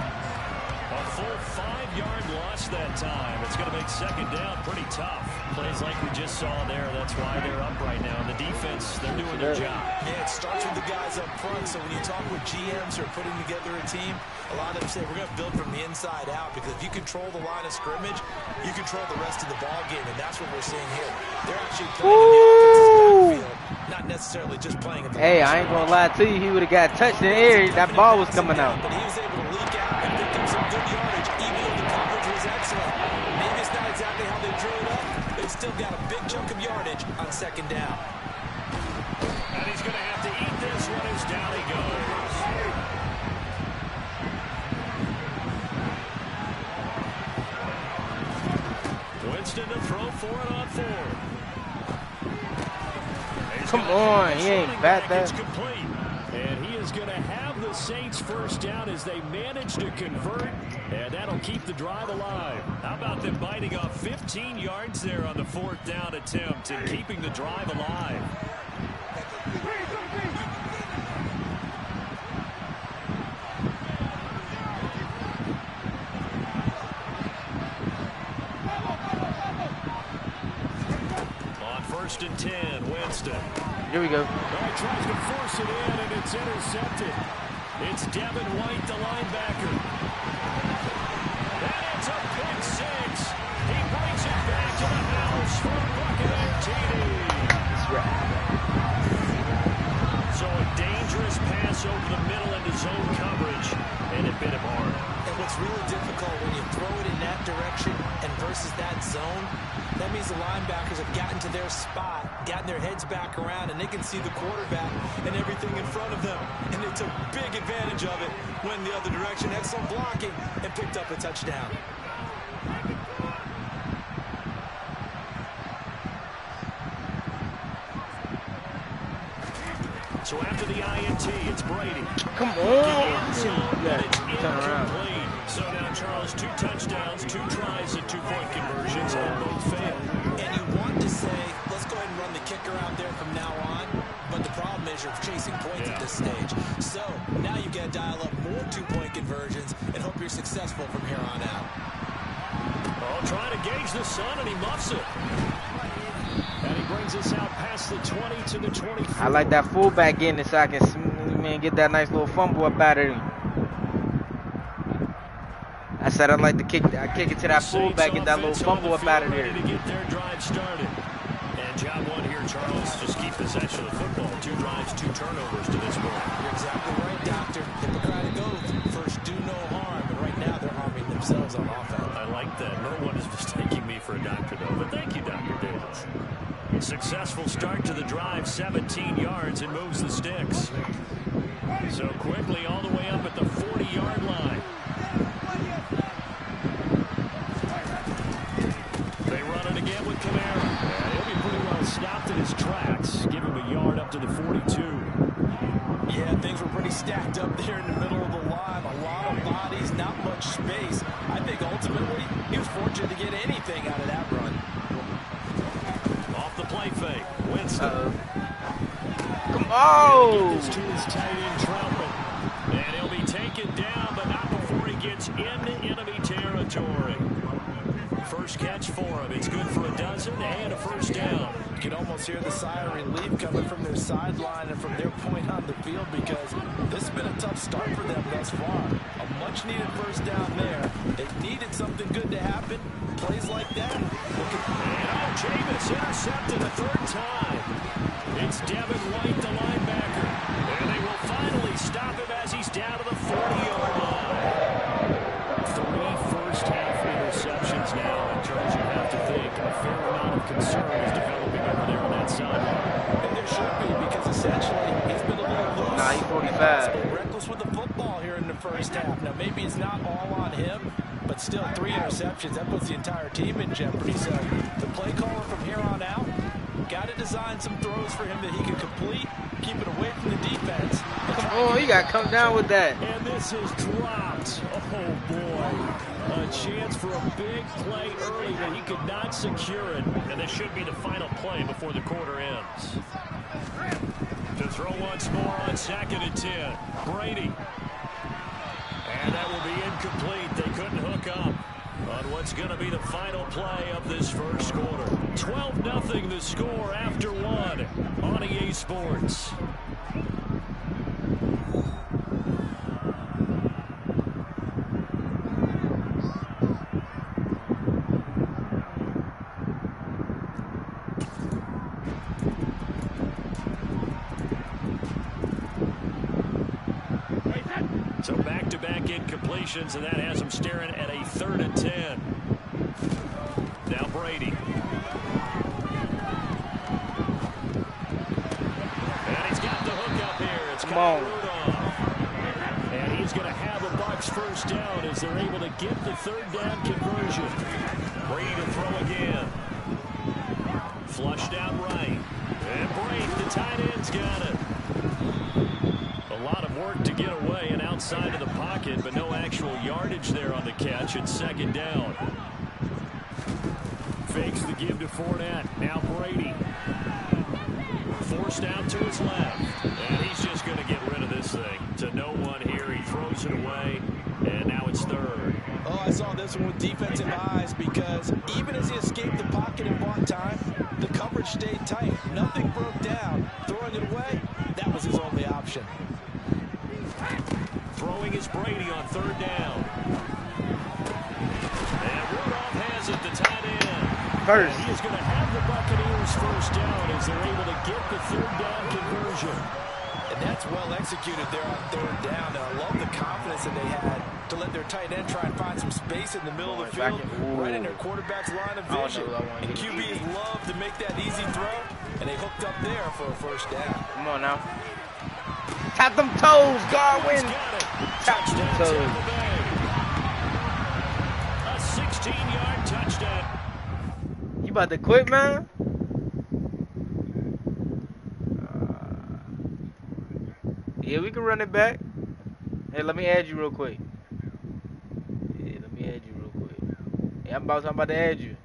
A full 5-yard loss that time. It's going to make second down pretty tough. Plays like we just saw there. That's why they're up right now. And the defense, they're doing their job. Yeah, it starts with the guys up front. So when you talk with GMs who are putting together a team, a lot of them say we're going to build from the inside out, because if you control the line of scrimmage, you control the rest of the ball game, and that's what we're seeing here. They're actually playing in the offense's backfield, not necessarily just playing at the Hey, I ain't going to lie to you. He would have got touched in the air. That ball was coming out. But he was able to leak out and pick up some good yardage, even though the coverage was excellent. Maybe it's not exactly how they drew it up, but it's still got a big chunk of yardage on second down. And he's going to have to eat this one as down he goes. Winston to throw for it on 4. Come on, he ain't bat that. Complete. And he is going to have the Saints first down as they manage to convert, and that'll keep the drive alive. How about them biting off 15 yards there on the 4th down attempt and keeping the drive alive? On 1st and 10, Winston. Here we go. He tries to force it in, and it's intercepted. It's Devin White, the linebacker. And it's a pick six. He brings it back to the house for a Buccaneer TD. That's right. So a dangerous pass over the middle into zone coverage, and it bit him hard. And what's really difficult when you throw it in that direction and versus that zone, that means the linebackers have gotten to their spot, gotten their heads back around, and they can see the quarterback and everything in front of them. And they took big advantage of it, went the other direction, excellent blocking, and picked up a touchdown. So after the INT, it's Brady. Come on. Yeah, Turn around. So now, Charles, 2 touchdowns, 2 tries at 2-point conversions, and both failed. And you want to say, let's go ahead and run the kicker out there from now on, but the problem is you're chasing points at this stage. So now you got to dial up more 2-point conversions and hope you're successful from here on out. Oh, trying to gauge the sun, and he muffs it. And he brings us out past the 20 to the 24. I like that fullback getting it so I can get that nice little fumble up out of him. I said I'd like to kick it to that fullback, get that little fumble up out of there. To get their drive started. And job one here, Charles, just keep possession of the football. 2 drives, 2 turnovers to this point. You're exactly right, Doctor. Hippocratic oath. First, do no harm. And right now, they're harming themselves on offense. I like that. No one is mistaking me for a doctor, though. But thank you, Dr. Davis. Successful start to the drive, 17 yards, and moves the sticks. So quickly all the way up at the 40-yard line. They run it again with Kamara. And he'll be pretty well stopped in his tracks. Give him a yard up to the 42. Yeah, things were pretty stacked up there in the middle of the line. A lot of bodies, not much space. I think ultimately he was fortunate to get anything out of that run. Off the play fake, Winston. Come on! This to his tight end, Troutman. And he'll be taken down, but not before he gets into enemy territory. First catch for him. It's good for a dozen and a first down. You can almost hear the sigh of relief coming from their sideline and from their point on the field, because this has been a tough start for them thus far. A much-needed first down there. They needed something good to happen. Plays like that. And Jameis intercepted a 3rd time. It's Devin White, the linebacker. And they will finally stop him as he's down to the 40-yard line. 3 first-half interceptions now, and fast. Reckless with the football here in the first half. Now, maybe it's not all on him, but still 3 interceptions. That puts the entire team in jeopardy. So the play caller from here on out got to design some throws for him that he can complete, keep it away from the defense. Come on, you got to come down with that. And this is dropped. Oh, boy. A chance for a big play early, but he could not secure it. And this should be the final play before the quarter ends. To throw once more on 2nd and 10. Brady. And that will be incomplete. They couldn't hook up on what's going to be the final play of this first quarter. 12-0 the score after 1 on EA Sports. So back-to-back incompletions, and that has him staring at a 3rd and 10. Now Brady. And he's got the hook up here. It's Kyle Rudolph. And he's going to have a Bucs first down as they're able to get the 3rd down conversion. Brady to throw again. Flushed out right. And Brady, the tight end's got it. A lot of work to get away and outside of the pocket, but no actual yardage there on the catch. It's 2nd down. Fakes the give to Fournette. Now Brady. Forced out to his left. And he's just going to get rid of this thing. To no one here. He throws it away. And now it's 3rd. Oh, I saw this one with defensive eyes because even as he escaped the pocket and bought time, the coverage stayed tight. Nothing broke down. Throwing it away, that was his only option. Throwing is Brady on 3rd down. And Rudolph has it, the tight end. First. He is going to have the Buccaneers first down as they're able to get the 3rd down conversion. And that's well executed there on 3rd down. And I love the confidence that they had to let their tight end try and find some space in the middle of the field, right in their quarterback's line of vision. And QBs love to make that easy throw, and they hooked up there for a first down. Come on now. Tap them toes, Garwin. Tap them toes. A 16-yard touchdown. You about to quit, man? Yeah, we can run it back. Hey, let me add you real quick. Yeah, let me add you real quick. Yeah, I'm about to add you.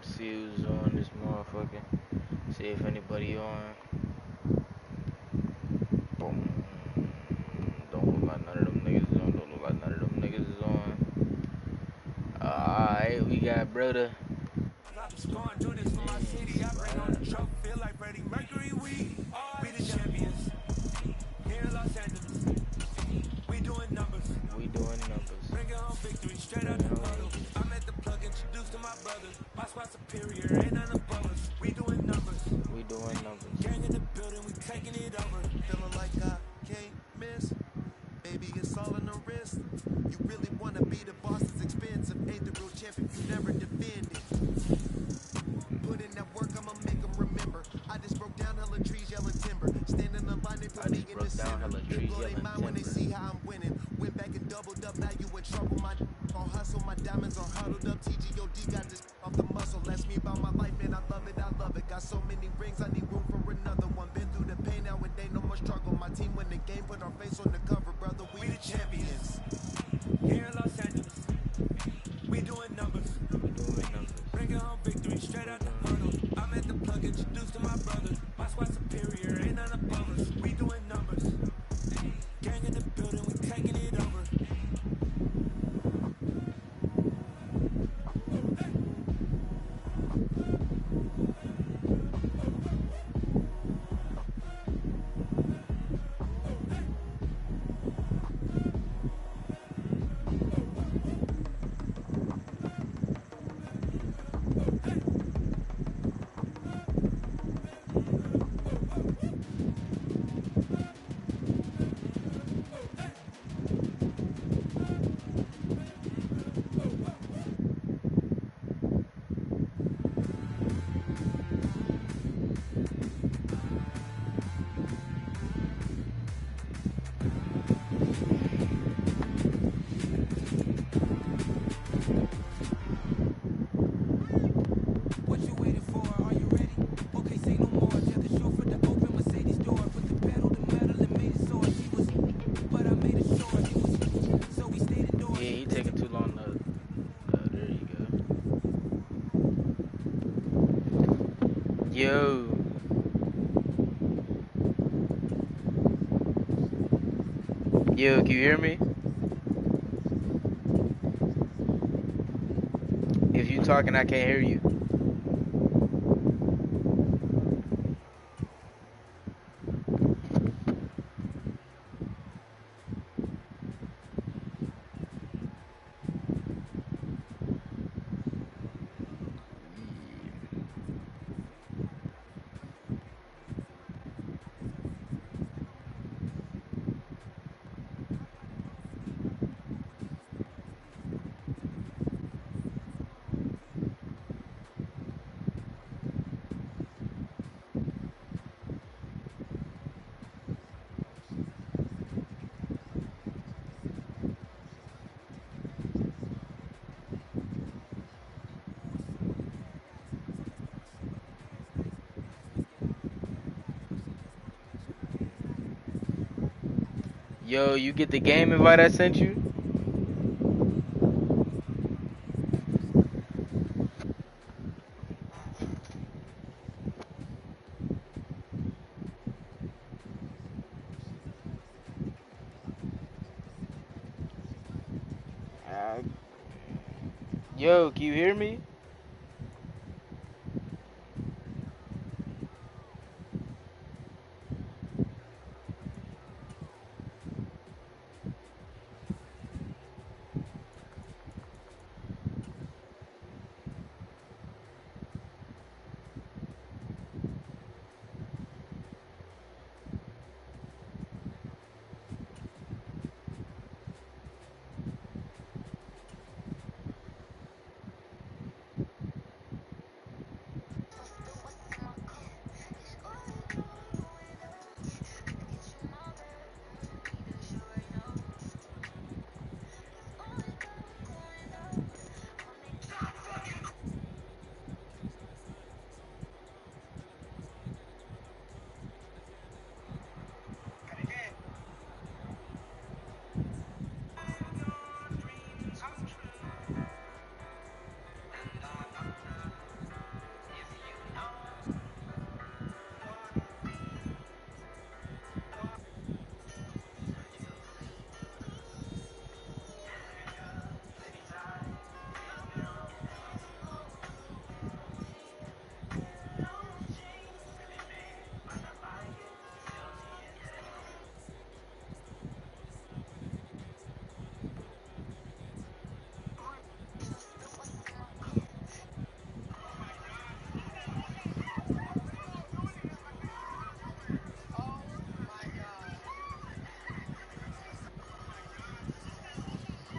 See who's on this motherfucker. See if anybody on. Boom. Don't look like none of them niggas is on. Don't look like none of them niggas is on. Alright, we got brother. We doing numbers. Bring home victory straight out the huddle. I'm at the plug introduced to my brothers. My squad superior, ain't none above us. We doing numbers. We doing numbers. Gang in the building, we taking it over. Feeling like I can't miss. Baby, it's all in the wrist. You really wanna be the boss, it's expensive. Ain't the real champ if you never defend it. Put in that work, I'ma make them remember. I just broke down hella trees, yelling timber. Stand in the line, they put me in the center. They blow their mind when they see how I'm winning. Went back and doubled up, now you in trouble. My on hustle, my diamonds are huddled up. TGOD got this off the muscle. Ask me about my life, man, I love it, I love it. Got so many rings, I need room for another one. Been through the pain, now it ain't no more struggle. My team win the game, put our face on the cover, brother. We the champions. Here in Los Angeles, we doing numbers. Bring it home victory straight out the huddle. I'm at the plug, introduced to Yo. Yo, can you hear me? If you talking, I can't hear you. Yo, you get the game invite I sent you? Uh, Yo, can you hear me?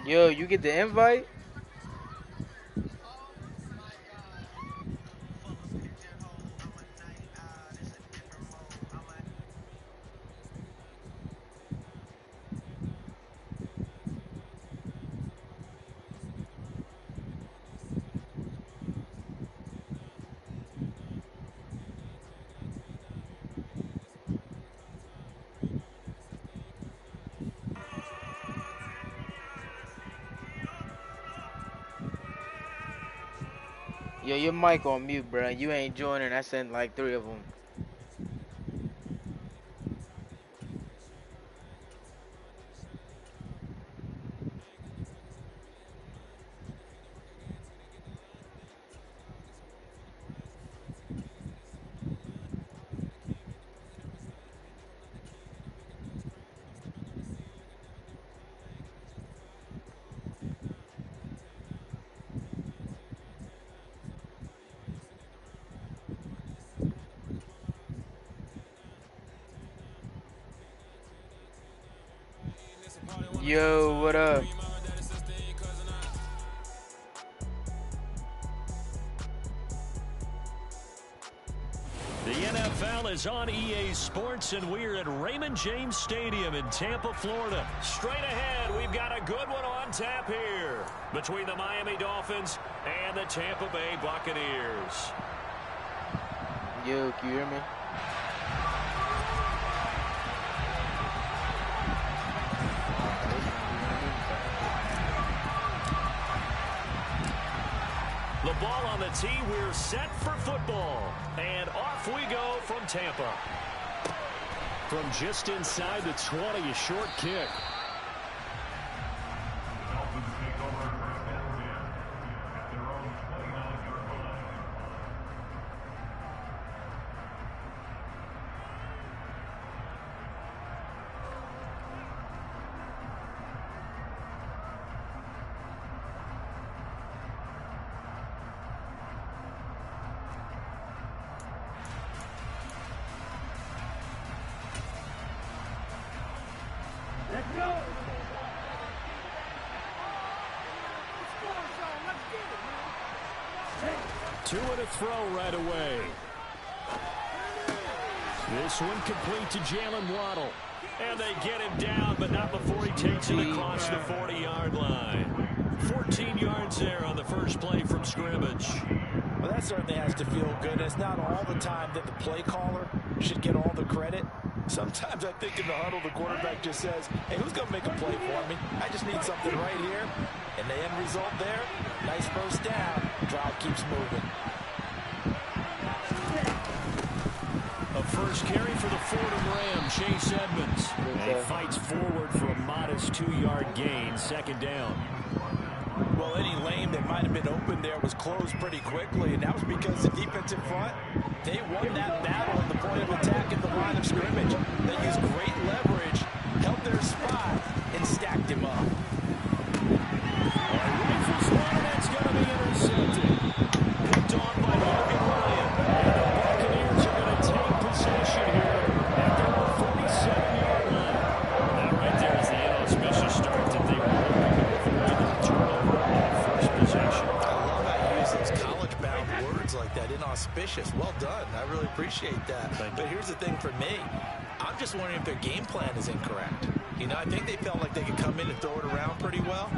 Yo, you get the invite? Yo, your mic on mute, bro. You ain't joining. I sent like 3 of them. Yo, what up? The NFL is on EA Sports, and we're at Raymond James Stadium in Tampa, Florida. Straight ahead, we've got a good one on tap here between the Miami Dolphins and the Tampa Bay Buccaneers. Yo, can you hear me? The ball on the tee. We're set for football. And off we go from Tampa. From just inside the 20, a short kick. Two and a throw right away. This one complete to Jalen Waddle. And they get him down, but not before he takes it across the 40-yard line. 14 yards there on the first play from scrimmage. Well, that certainly has to feel good. It's not all the time that the play caller should get all the credit. Sometimes I think in the huddle, the quarterback just says, hey, who's going to make a play for me? I just need something right here. And the end result there, nice first down. Drive keeps moving. A first carry for the Fordham Ram, Chase Edmonds. And he fights forward for a modest 2-yard gain, second down. Well, any lane that might have been open there was closed pretty quickly, and that was because the defensive front, they won that battle at the point of attack in the line of scrimmage. They used great leverage, held their spot, and stacked him up. Rifles one, that's going to be intercepted. Picked off by Logan Ryan. And the Buccaneers are going to take possession here at their 47-yard line. That right there is the inauspicious start that they were hoping to avoid the turnover on first possession. I love how you use those college-bound words like that, inauspicious. Well done. I really appreciate that. But here's the thing for me. I'm just wondering if their game plan is incorrect. You know, I think they felt like they could come in and throw it around pretty well.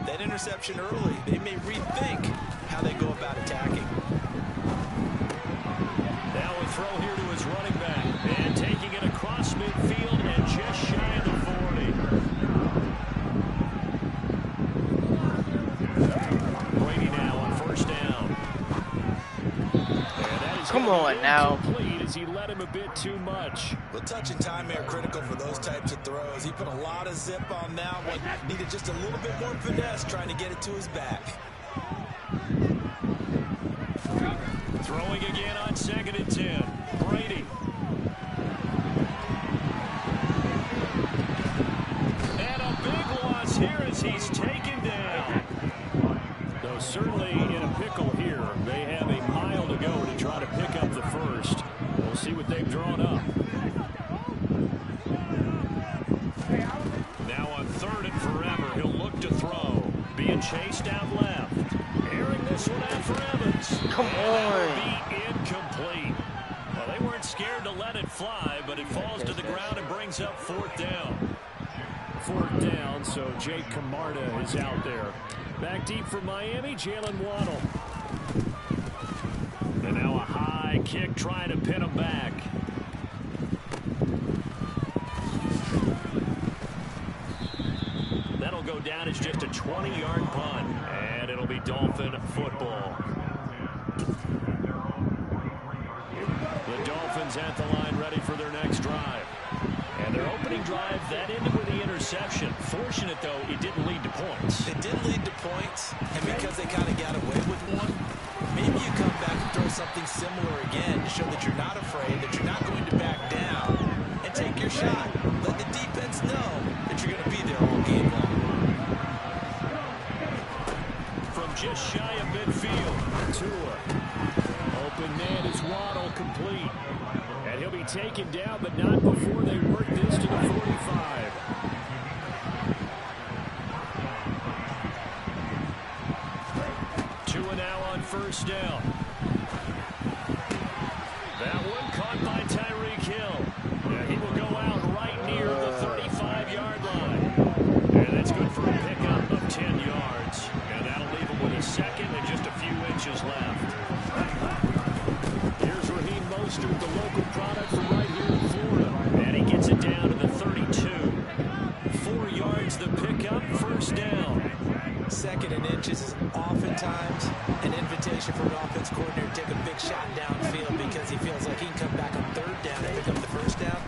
That interception early, they may rethink how they go about attacking. Now a throw here to his running back. And taking it across midfield and just shy of the 40. Brady now on first down. And that is Come on now. Complete as he led him a bit too much. Well, touch and time are critical for those types of throws. He put a lot of zip on that one. Needed just a little bit more finesse trying to get it to his back. Throwing again on 2nd and 10. Brady. And a big loss here as he's taken down. Though certainly in a pickle here. They have a mile to go to try to pick up the first. We'll see what they've drawn up. Now on 3rd and forever, he'll look to throw. Being chased out left. Airing this one out for Evans. Come on. Be incomplete. Well, they weren't scared to let it fly, but it falls to the ground and brings up 4th down. 4th down, so Jake Camarda is out there. Back deep for Miami, Jalen Waddle. And now a high kick trying to pin him back. That'll go down as just a 20-yard punt, and it'll be Dolphin football. The Dolphins at the line ready for their next drive. And their opening drive, that ended with the interception. Fortunate, though, it didn't lead to points. It didn't lead to points, and because they kind of got away with one, maybe you come back and throw something similar again to show that you're not afraid, that you're not going to back down, and take your shot. Let the defense know that you're going to be there all game long. From just shy of midfield, Tua. Open man is Waddle, complete. And he'll be taken down, but not before they work this to the 45. Tua now on first down. That one caught by Tyreek Hill. Yeah, he will go out right near the 35-yard line. And that's good for a pickup of 10 yards. And that'll leave him with a second and just a few inches left. Here's Raheem Mostert, the local product from right here in Florida. And he gets it down to the 32. 4 yards the pickup, first down. 2nd and inches is oftentimes an invitation for the big shot downfield because he feels like he can come back on third down and pick up the first down.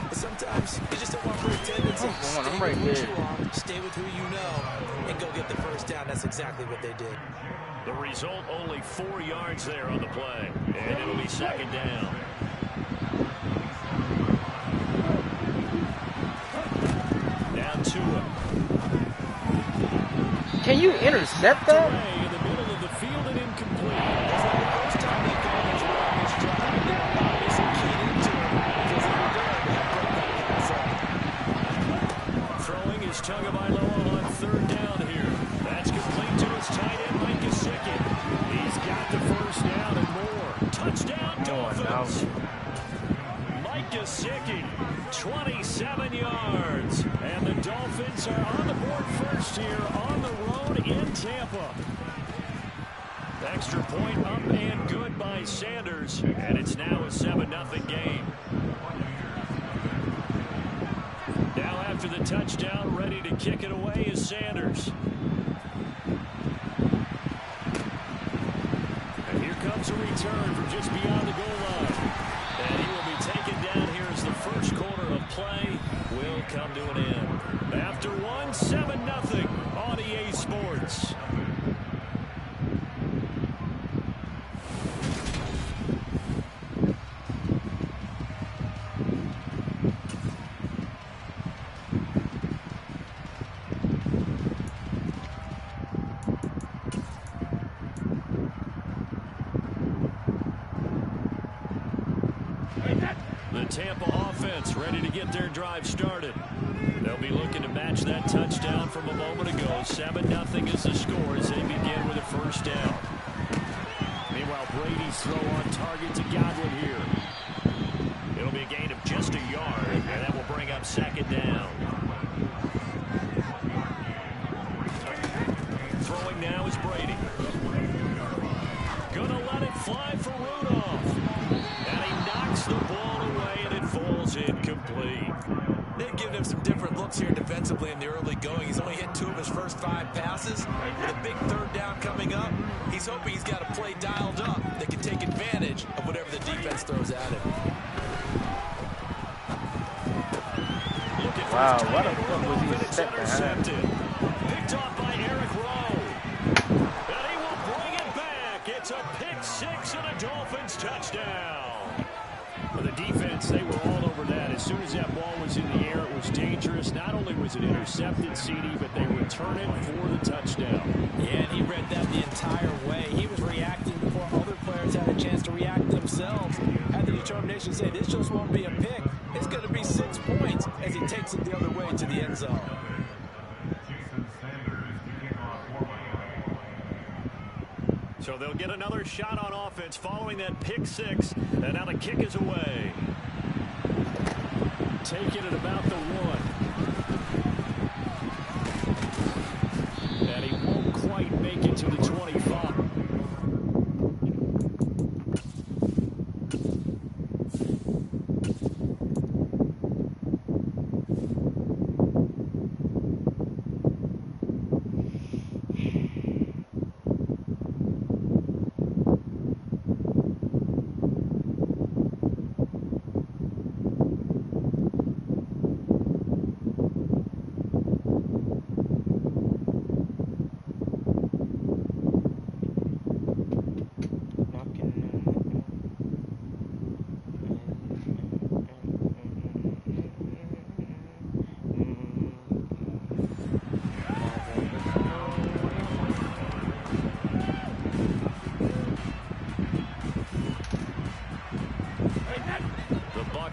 But sometimes you just don't want to break tendency. Stay with what you are, stay with who you know, and go get the first down. That's exactly what they did. The result, only 4 yards there on the play. And it'll be second down. Down to him. Can you intercept that? In the middle of the field and incomplete. First time they've gone as well on this drive, and they're obviously keyed into it because they were going to break that pass up. Throwing is Tagovailoa on third down here. That's complete to his tight end, Mike Gesicki. He's got the first down and more. Touchdown, Dolphins. Mike Gesicki, 27 yards. And the Dolphins are on the board first here on the road in Tampa. Extra point up and good by Sanders. And it's now a 7-0 game. Now after the touchdown, ready to kick it away is Sanders. And here comes a return from just beyond the goal line. And he will be taken down here as the first quarter of play will come to an end. After one, 7-0 on EA Sports. The Tampa offense ready to get their drive started. They'll be looking to match that touchdown from a moment ago. 7-0 is the score as they begin with a first down. Meanwhile, Brady's throw on target to Godwin here. It'll be a gain of just a yard, and that will bring up second down. Throwing now is Brady. Gonna let it fly for Rudolph. And he knocks the ball away, and it falls incomplete. They've given him some different looks here defensively in the early going. He's only hit 2 of his first 5 passes. With a big third down coming up, he's hoping he's got a play dialed up that can take advantage of whatever the defense throws at him. Wow, what the fuck was he set behind? Picked off by Eric Rowe. And he will bring it back. It's a pick 6 and a Dolphins touchdown. For the defense, they were all over that. As soon as that ball was in the air, it was dangerous. Not only was it intercepted, CD, but they return it for the touchdown. Yeah, and he read that the entire way. He was reacting before other players had a chance to react themselves. Had the determination to say, this just won't be a pick. It's going to be 6 points as he takes it the other way to the end zone. So they'll get another shot on offense following that pick 6. And now the kick is away. Taking it about the 1. And he won't quite make it to the 25.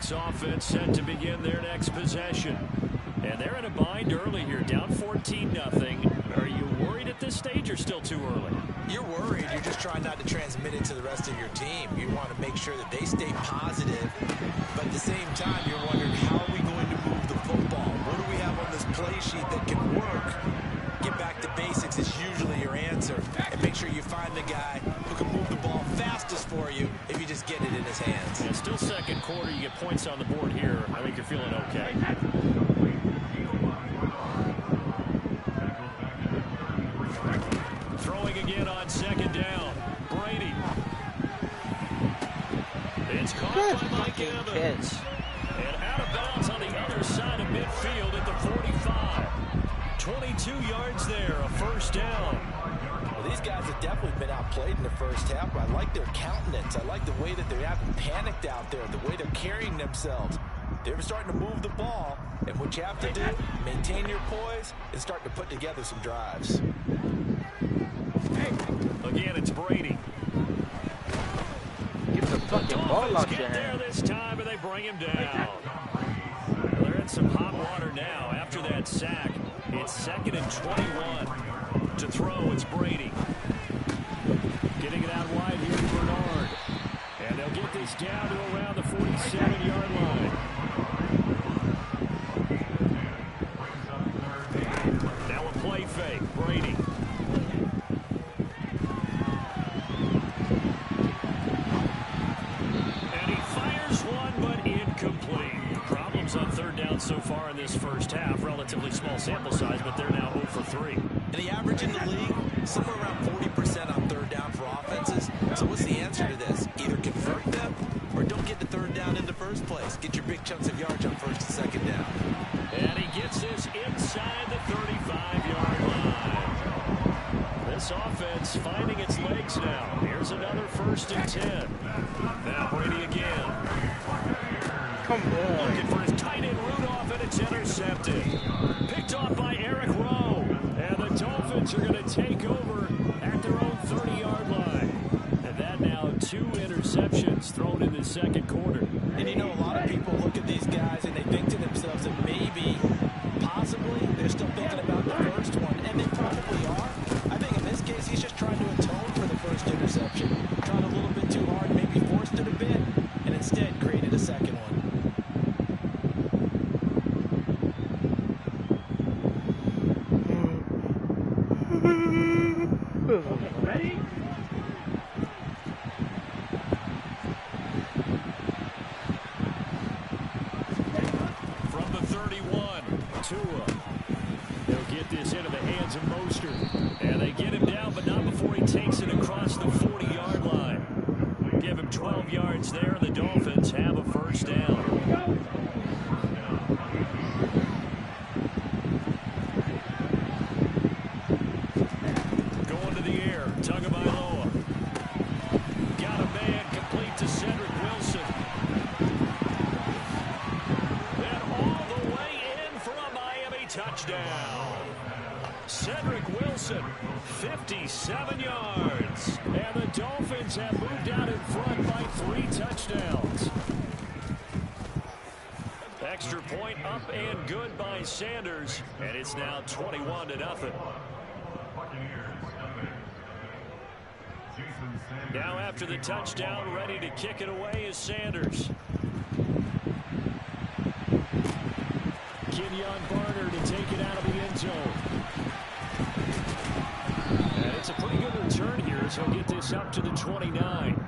Offense set to begin their next possession. And they're in a bind early here, down 14-0. Are you worried at this stage or still too early? You're worried. You're just trying not to transmit it to the rest of your team. You want to make sure that they stay positive. But at the same time, you're wondering, how are we going to move the football? What do we have on this play sheet that can work? Get back to basics is usually your answer. And make sure you find the guy who can move the ball fastest for you if you just get it in his hands. Yeah, still second quarter. You get points on the board here. I think you're feeling okay. Throwing again on second down. Brady. It's caught by Mike Evans. And out of bounds on the other side of midfield at the 45. 22 yards there, a first down. Well, these guys have definitely been outplayed in the first half, but I like their countenance. I like the way that they haven't panicked out there, the way they're carrying themselves. They're starting to move the ball, and what you have to do, maintain your poise and start to put together some drives. Again, it's Brady. Get the fucking ball out your there hand. this time, and they bring him down. Well, they're in some hot water now after that sack. It's 2nd and 21. To throw, it's Brady. Getting it out wide here to Bernard. And they'll get this down to around the 47-yard line. Now a play fake. Brady. And he fires one, but incomplete. Problems on third down so far in this first half. Relatively small sample size, but they're now 0 for 3. And the average in the league, somewhere around 40% on third down for offenses. So what's the answer to this? Either convert them or don't get the third down in the first place. Get your big chunks of yards on first and second down. And he gets this inside the 35-yard line. This offense finding its legs now. Here's another 1st and 10. Now Brady again. Come on. Looking for his tight end Rudolph, and it's intercepted. Picked off by Eric Rowe. And the Dolphins are going to take over at their own 30-yard line. And that now 2 interceptions thrown in the second quarter. And you know, a lot of people look at these guys and they think to themselves that maybe, possibly, they're still thinking about the first one. And they probably are. I think in this case, he's just trying to atone for the first interception. Tried a little bit too hard, maybe forced it a bit, and instead created a second one. Ready? From the 31, Tua. He'll get this into the hands of Mostert. And they get him down, but not before he takes it across the 40-yard line. Give him 12 yards there, and the Dolphins have a first down. Going to the air, Tagovailoa. Got a man complete to Cedric Wilson. And all the way in for a Miami touchdown. Cedric Wilson, 57 yards. And the Dolphins have moved out in front by 3 touchdowns. Extra point up and good by Sanders. And it's now 21-0. Now after the touchdown, ready to kick it away is Sanders. Kenyon Barner to take it out of the end zone. And it's a pretty good return here as he'll get this up to the 29.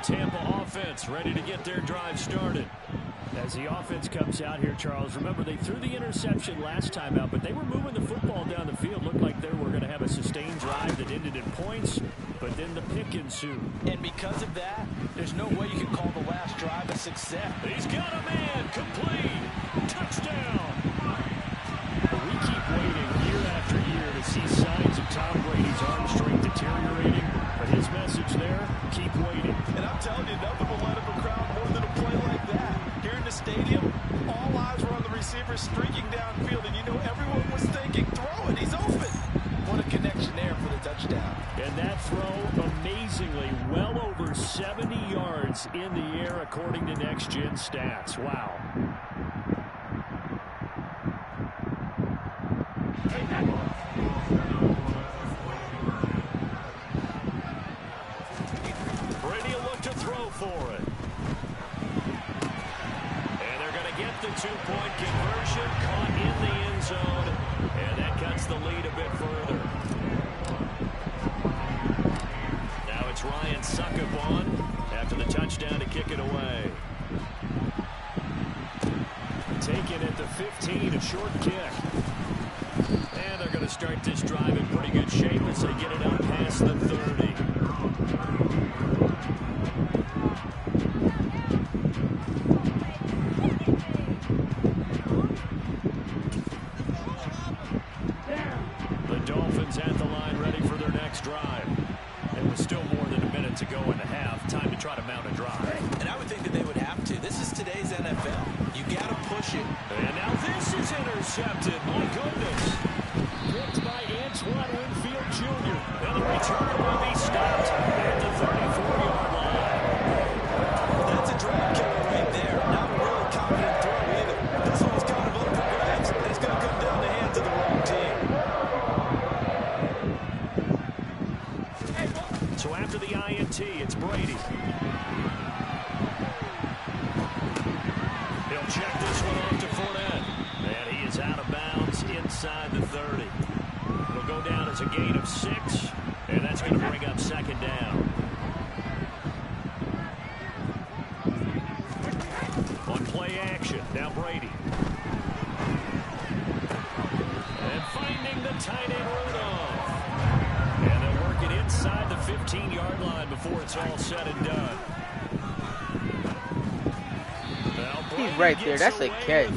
Tampa offense ready to get their drive started. As the offense comes out here, Charles, remember they threw the interception last time out, but they were moving the football down the field. Looked like they were going to have a sustained drive that ended in points, but then the pick ensued. And because of that, there's no way you can call the last drive a success. He's got a man, complete, touchdown. We keep waiting year after year to see signs of Tom Brady's arm strength deteriorating, but his message there, keep waiting. And I'm telling you, nothing will light up a crowd more than a play like that. Here in the stadium, all eyes were on the receiver streaking downfield, and you know everyone was thinking, throw it, he's open. What a connection there for the touchdown. And that throw, amazingly, well over 70 yards in the air according to Next Gen Stats. Wow. Brady will look to throw for it. And they're going to get the two-point conversion, caught in the end zone, and that cuts the lead a bit further. Now it's Ryan Succop on after the touchdown to kick it away. a short kick. And they're going to start this drive in pretty good shape as they get it out past the 30. The Dolphins at the line ready for their next drive. It was still more than a minute to go in the half. Time to try to mount a drive. And I would think that they would have to. This is today's NFL. You got to push it. And now this is intercepted. My goodness. Picked by Antoine Winfield Jr. And the return will be stopped at the 34-yard line. That's a drive killer right there. Not a really confident throw either. This one's kind of up for grabs, and it's going to come down the hands of the wrong team. So after the INT, it's Brady. He'll check this one off to Fournette. And he is out of bounds inside the 30. It'll go down as a gain of 6, and that's going to bring up second down. On play action, now Brady. And finding the tight end Rudolph. And they'll work it inside the 15-yard line before it's all said and done. He's right there. That's a catch.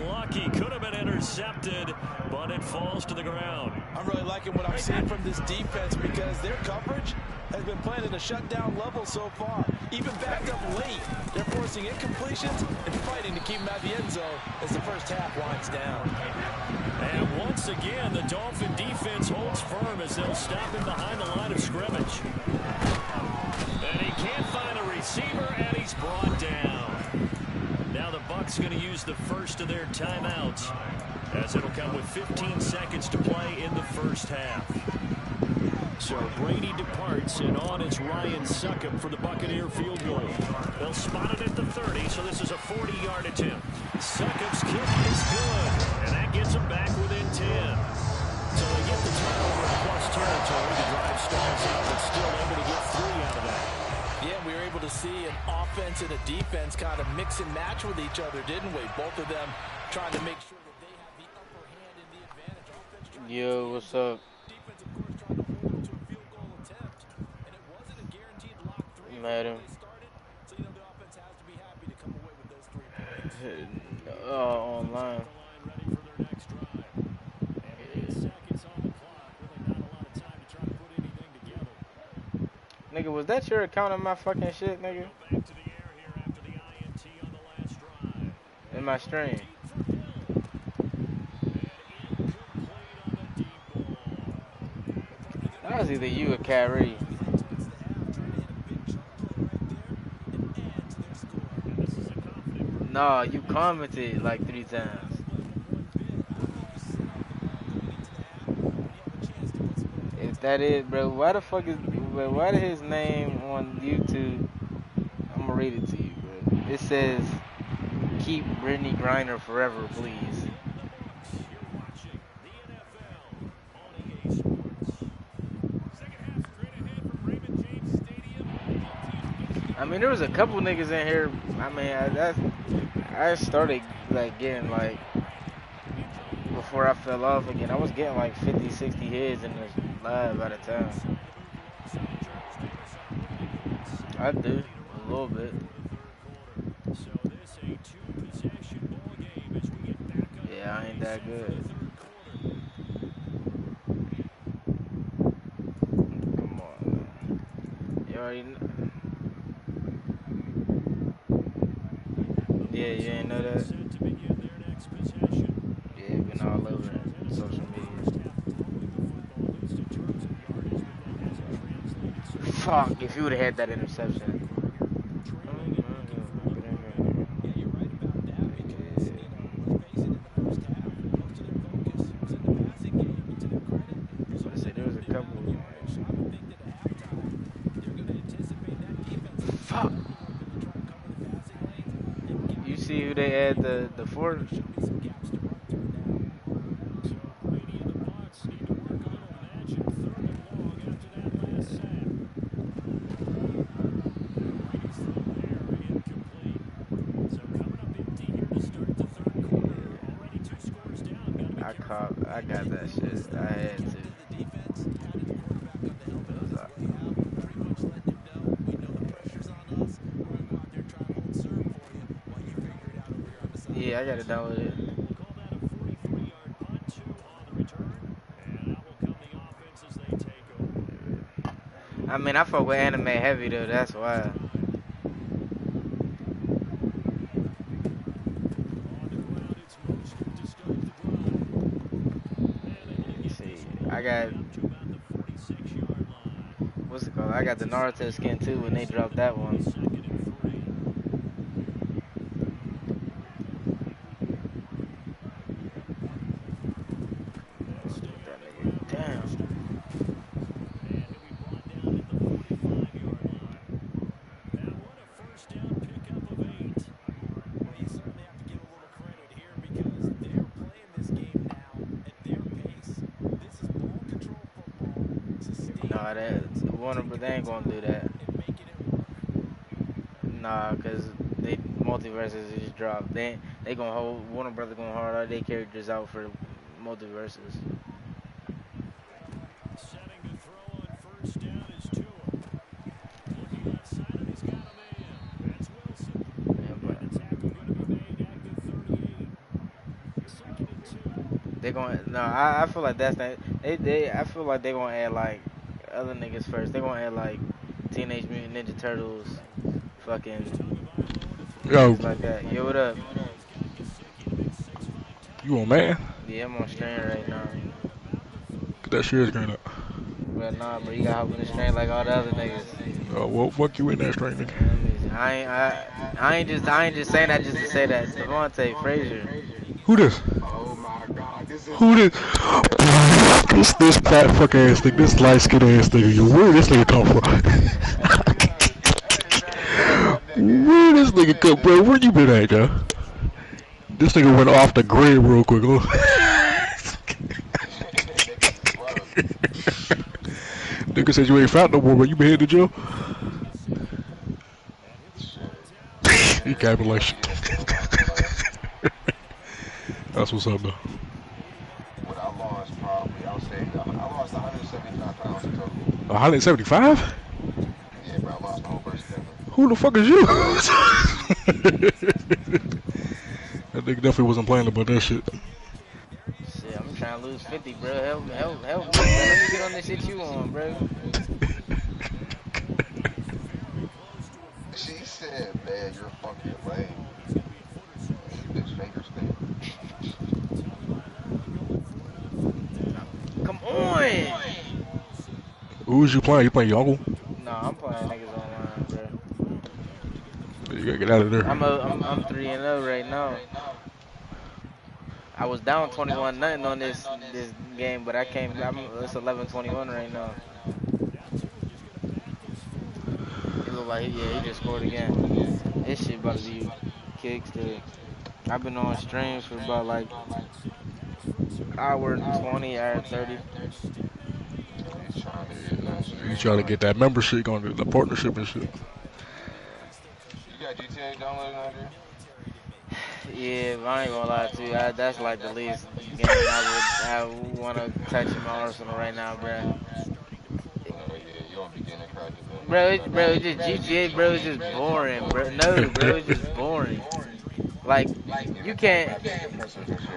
Lucky could have been intercepted, but it falls to the ground. I'm really liking what I'm seeing from this defense because their coverage has been playing at a shutdown level so far. Even backed up late, they're forcing incompletions and fighting to keep them out of the end zone as the first half winds down. And once again, the Dolphin defense holds firm as they'll stop him behind the line of scrimmage. And he can't find a receiver, and he's brought down. Now the Bucs going to use the first of their timeouts, as it'll come with 15 seconds to play in the first half. So Brady departs, and on is Ryan Succop for the Buccaneer field goal. They'll spot it at the 30, so this is a 40-yard attempt. Succop's kick is good, and that gets them back within 10. So they get the turnover in plus territory. The drive stalls out, but still able to get 3 out of that. Yeah, we were able to see an offense and a defense kind of mix and match with each other, didn't we? Both of them trying to make sure that they have the upper hand and the advantage. Offense trying Yo, what's up? defense, of course, trying to hold them to a field goal attempt. And it wasn't a guaranteed lock 3 Madden. they started. So, you know, the offense has to be happy to come away with those 3 points. Online. Ready for their next drive. And 8 seconds on the clock. Really not a lot of time to try to put anything together. Nigga, was that your account on my fucking shit, nigga? Back to the air here after the INT on the last drive. In my stream. That was either you or Kyrie. No, you commented like 3 times. If that is, bro, why the fuck is, bro, why did his name on YouTube? I'm gonna read it to you, bro. It says, "Keep Brittany Griner forever, please." I mean, there was a couple niggas in here. I mean, I started like getting like, before I fell off again, I was getting like 50, 60 hits in this live at a time. I do, a little bit. Yeah, I ain't that good. Come on, man. You already know. Yeah, you ain't know that? Yeah, been all over social media. Fuck, if you would have had that interception. There was a couple. Fuck. You see who they had the fourth? I got that shit. I had to. Yeah, I gotta download it. I mean, I fuck with anime heavy though. That's why. See, I got what's it called? I got the Naruto skin too when they dropped that one. That nigga, damn. Nah, that Warner, but they ain't gonna do that. Nah, cause they multiverses just dropped. They gonna hold Warner Brother gonna hold all their characters out for multiverses. They gonna no. I feel like that's not. I feel like they gonna add like other niggas first. They gonna add like Teenage Mutant Ninja Turtles, fucking Yo, niggas like that. Yo, what up? you on Madden? Yeah, I'm on stream right now. Get that share screen up. But nah, bro, you gotta hop in the stream like all the other niggas. Well, fuck you in that string, nigga. I ain't just saying that just to say that. Devontae Frazier. Who this? Oh my god, this is Who this? This fat fuck ass nigga, this light skin ass nigga. Where this nigga come from? Where this nigga come, bro? Where you been at, yo? This nigga went off the grid real quick. Nigga said you ain't found no more, but you been here to jail? He capping like shit. That's what's up, though. what I lost probably, I would say, I lost 175 pounds in total. 175? Yeah, bro, I lost my whole burst together. Who the fuck is you? That nigga definitely wasn't playing about that shit. Shit, I'm trying to lose 50, bro. Help me, bro. Let me get on this shit you on, bro. She said, man, you're fucking lame. Bitch fingers thing. Come on! Who's you playing? You playing your uncle? Nah, I'm playing niggas online, bro. You gotta get out of there. I'm 3-0 right now. I was down 21-0 on this game, but it's 11-21 right now. It look like he just scored again. This shit about to be kicks too. I've been on streams for about like hour 20, hour 30. You trying to get that membership going, the partnership and shit. You got GTA downloaded on there? Yeah, but I ain't gonna lie to you. That's like the least game I would want to touch in my arsenal right now, bro. Oh yeah, you won't be getting a crack at Bro, it's just GTA, bro. It's just boring, bro. No, bro, it's just boring. Like, you can't,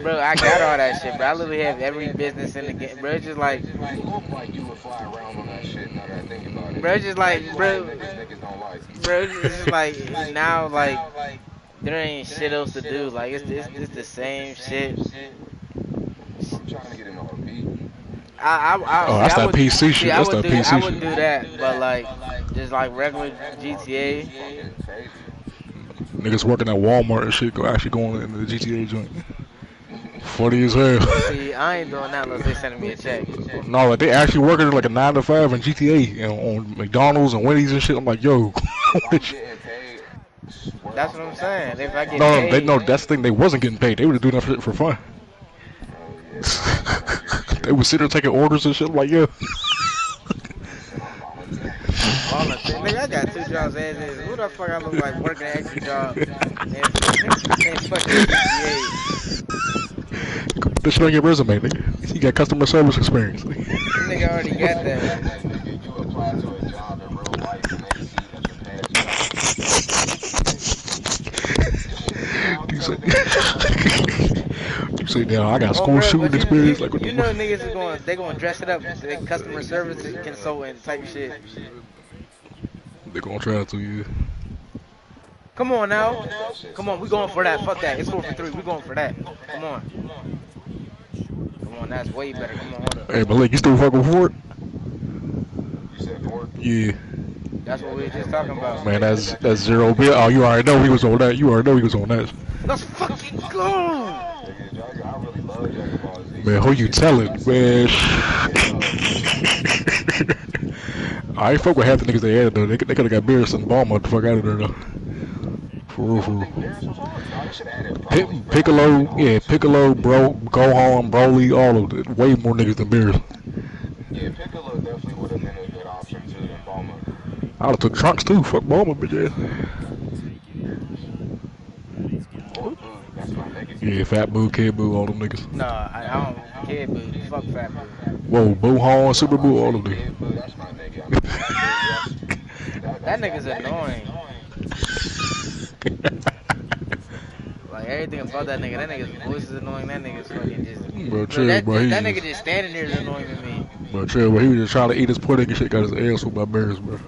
bro. I got all that shit, bro. I literally have every business in the game, bro. It's just like, You look like you would fly around on that shit now that I think about it. bro. It's just like, bro. Niggas don't like. Bro, it's just like now, like there ain't shit else to do. Like it's the same shit. I'm trying to get him off a beat. That's that PC shit. That's that PC shit. I would do that, but like just like regular GTA. Crazy. Niggas working at Walmart and shit, actually going in the GTA joint. Funny as hell. See, I ain't doing that unless they sending me a check. No, like they actually working like a 9 to 5 in GTA and on McDonald's and Wendy's and shit. I'm like, yo. That's what I'm saying. If I get paid, that's the thing. They wasn't getting paid. They were doing that shit for fun. They would sit there taking orders and shit. I'm like, yeah. Nigga, I got 2 jobs as is. Who the fuck I look like working an extra job and fucking GTA? that shit on your resume, nigga. You got customer service experience. Nigga already got that. Nigga, you apply to a job in real life and they see that your past job. You say, you say, now I got Oh, school bro, shooting but experience. Like what the you know fuck? niggas is going, they gonna dress it up, they customer service consultant type shit. They gonna try to you. Come on now. Come on, we going for that. Fuck that. It's 4 for 3. We going for that. Come on. Come on, that's way better. Come on, hold up. Hey, Malik, you still fucking for it? You said Ford? Yeah. That's what we were just talking about. Man, that's 0 bit. Oh, you already know he was on that. You already know he was on that. Let's fucking go. I really love Dragon Ball Z. Man, who you telling, man? I ain't fuck with half the niggas they had though. They could have got Beerus and Bulma the fuck out of there though. For real, for real. Piccolo, yeah, Piccolo, bro, Gohan, Broly, all of it. Way more niggas than Beerus. Yeah, Piccolo definitely would have been a good option too than Bulma. I would have took Trunks too. Fuck Bulma, bitch ass. That's my nigga. Yeah, Fat Boo, Kid Boo, all them niggas. Nah, I don't. Kid Boo. Fuck Fat Boo. Whoa, Boo Hall, Super Boo, all of them. That's my nigga. That nigga's annoying. Like everything about that nigga's voice is annoying. That nigga's fucking just. Bro, chill, that bro. that nigga just standing there is annoying to me. Bro, chill, bro. He was just trying to eat his pudding and shit. Got his ass whooped by bears, bro.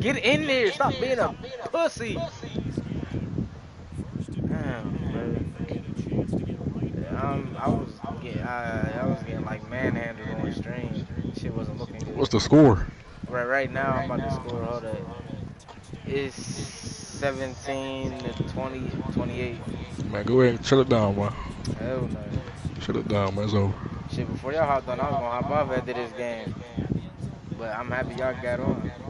Get in there. Stop being a pussy. Damn, bro. I was getting like manhandled on the stream. Shit wasn't looking good. What's the score? Right now I'm about to score. Hold up. It's 17 to 20, 28. Man, go ahead and shut it down, man. Hell no. Shut it down, man. It's over. Shit, before y'all hopped on, I was gonna hop off after this game. But I'm happy y'all got on. I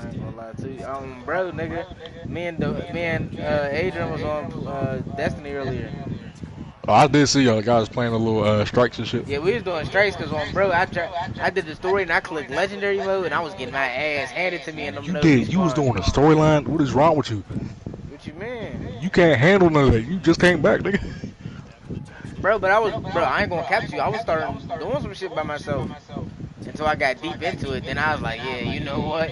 ain't gonna lie to you. Bro, nigga, me and Adrian was on Destiny earlier. Oh, I did see y'all guys playing a little strikes and shit. Yeah, we was doing strikes because bro, I did the story and I clicked legendary mode and I was getting my ass handed to me in them. You did. You was doing a storyline. What is wrong with you? What you mean? You can't handle none of that. You just came back, nigga. Bro, but I ain't gonna cap you. I was starting doing some shit by myself until I got deep into it. Then I was like, yeah, you know what?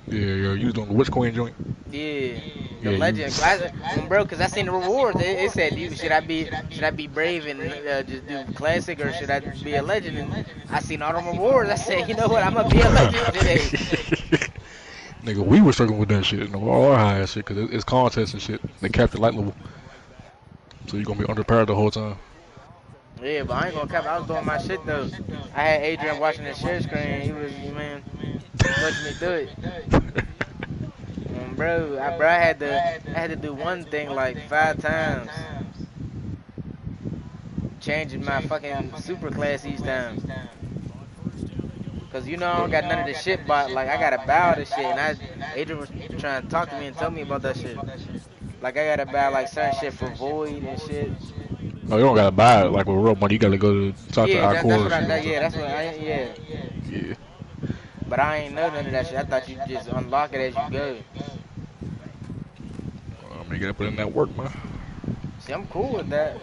Yeah, you was doing the Witch Queen joint. Yeah, the legend, bro. Cause I seen the rewards. It said, should I be brave and just do classic, or should I be a legend? And I seen all the rewards. I said, you know what? I'm gonna be a legend today. Nigga, we were struggling with that shit. You know, all our high shit, cause it's contests and shit. They capped the light level, so you gonna be underpowered the whole time. Yeah, but I ain't gonna cap. I was doing my shit though. I had Adrian watching the share screen. He was pushing me through it. Bro, I had to do one thing like 5 times, changing my fucking super class each time. Cause I don't got none of this shit, but like I gotta bow this shit, and Adrian was trying to talk to me and tell me about that shit. Like I gotta buy like certain shit for void and shit. No, you don't gotta buy it like with real money. You gotta go to talk to our core. Yeah. But I ain't know none of that shit. I thought you just unlock it as you go. You gotta put in that work, man. See, I'm cool with that.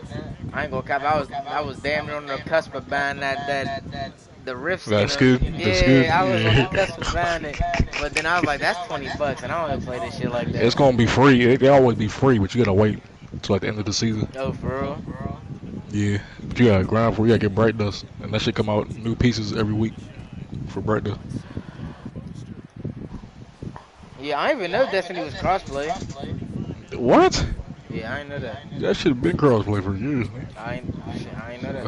I ain't gonna cap. I was damn near on the cusp of buying the Rift skin. That's good. Yeah, I was on the cusp of buying it, but then I was like, that's $20, and I don't even play this shit like that. It's gonna be free. They always be free, but you gotta wait until like the end of the season. Oh, for real? Yeah, but you gotta grind for it. You gotta get Bright Dust, and that shit come out new pieces every week for Bright Dust. Yeah, I didn't even know Destiny was crossplay. What? Yeah, I ain't know that. That shit have been crossplay for years, man. I ain't know that.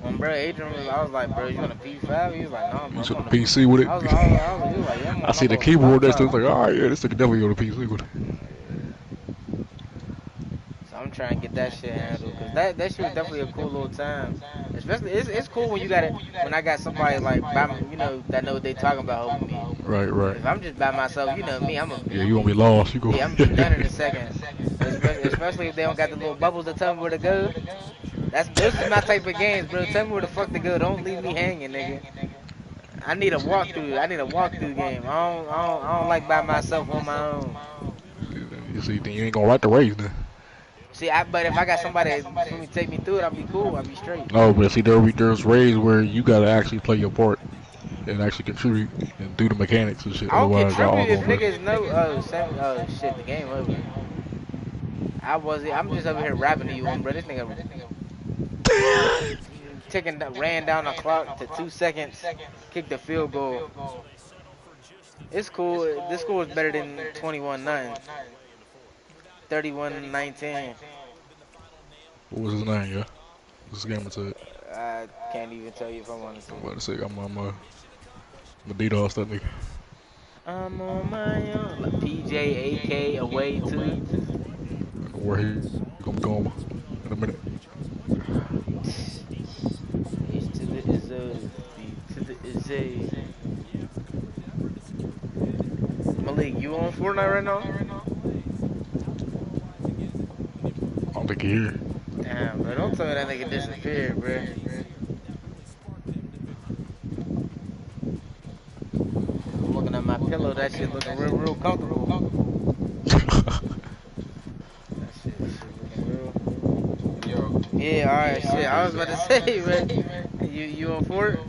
When bro Adrian I was like, bro, you on a P5? He was like, no, bro. You on the PC with it? I was like, yeah, I see the keyboard there, so it's like, alright, yeah, this nigga definitely on the PC with it. So I'm trying to get that shit handled, cause that shit was definitely a cool little time. Especially, it's cool when when I got somebody like by me, that know what they talking about over me. Right. If I'm just by myself, me, yeah, you won't be lost. You go. Yeah, I'm gonna be done in a second. Especially if they don't got the little bubbles to tell me where to go. Those are my type of games, bro. Tell me where the fuck to go. Don't leave me hanging, nigga. I need a walkthrough. I need a walkthrough game. I don't like by myself on my own. You see, then you ain't gonna write the race, then. See, but if I got somebody for me to take me through it, I'll be cool. I'll be straight. Oh, but see, there's ways where you gotta actually play your part and actually contribute and do the mechanics and shit. I'll Otherwise, y'all all contribute if gonna niggas know. Oh shit, the game over. I'm just over here rapping to you, bro. This nigga ran down the clock to 2 seconds, kicked the field goal. It's cool. This score is better than 21-9, 31-19. What was his name, yeah? What's the game to it? I can't even tell you if I'm honest. I'm about to say I'm DDoS that nigga. I'm on my own. Like PJAK away too. Where he gonna go in a minute. H to the Izzo, B to the Izzy. Malik, you on Fortnite right now? I don't think he here. Damn, bro, don't tell me that nigga disappeared, bro. I'm looking at my pillow, that shit looking real comfortable. That shit looking real. Yo. Yeah, alright, shit. I was about to say, man. You on Fort?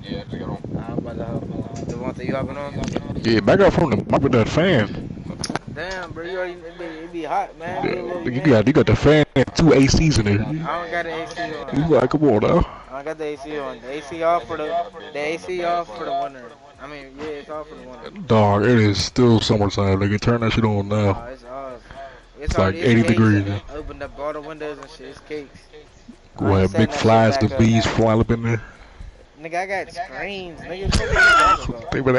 Yeah, I got on. I'm about to hop on. Devonta, you hopping on? Yeah, back up from the mic with that fan. Damn, bro, you already it be hot, man. You got the fan and 2 ACs in there. I don't got the AC on. You like, come on now. I don't got the AC on. The AC off for the AC off for the winter. I mean, yeah, it's off for the winter. Dog, it is still summertime. They can turn that shit on now. Oh, it's off. It's like 80 degrees. I opened up all the windows and shit. It's cakes. Go ahead, big flies, the bees fly up in there. Nigga, I got screens. Nigga, what the fuck are you talking about? They better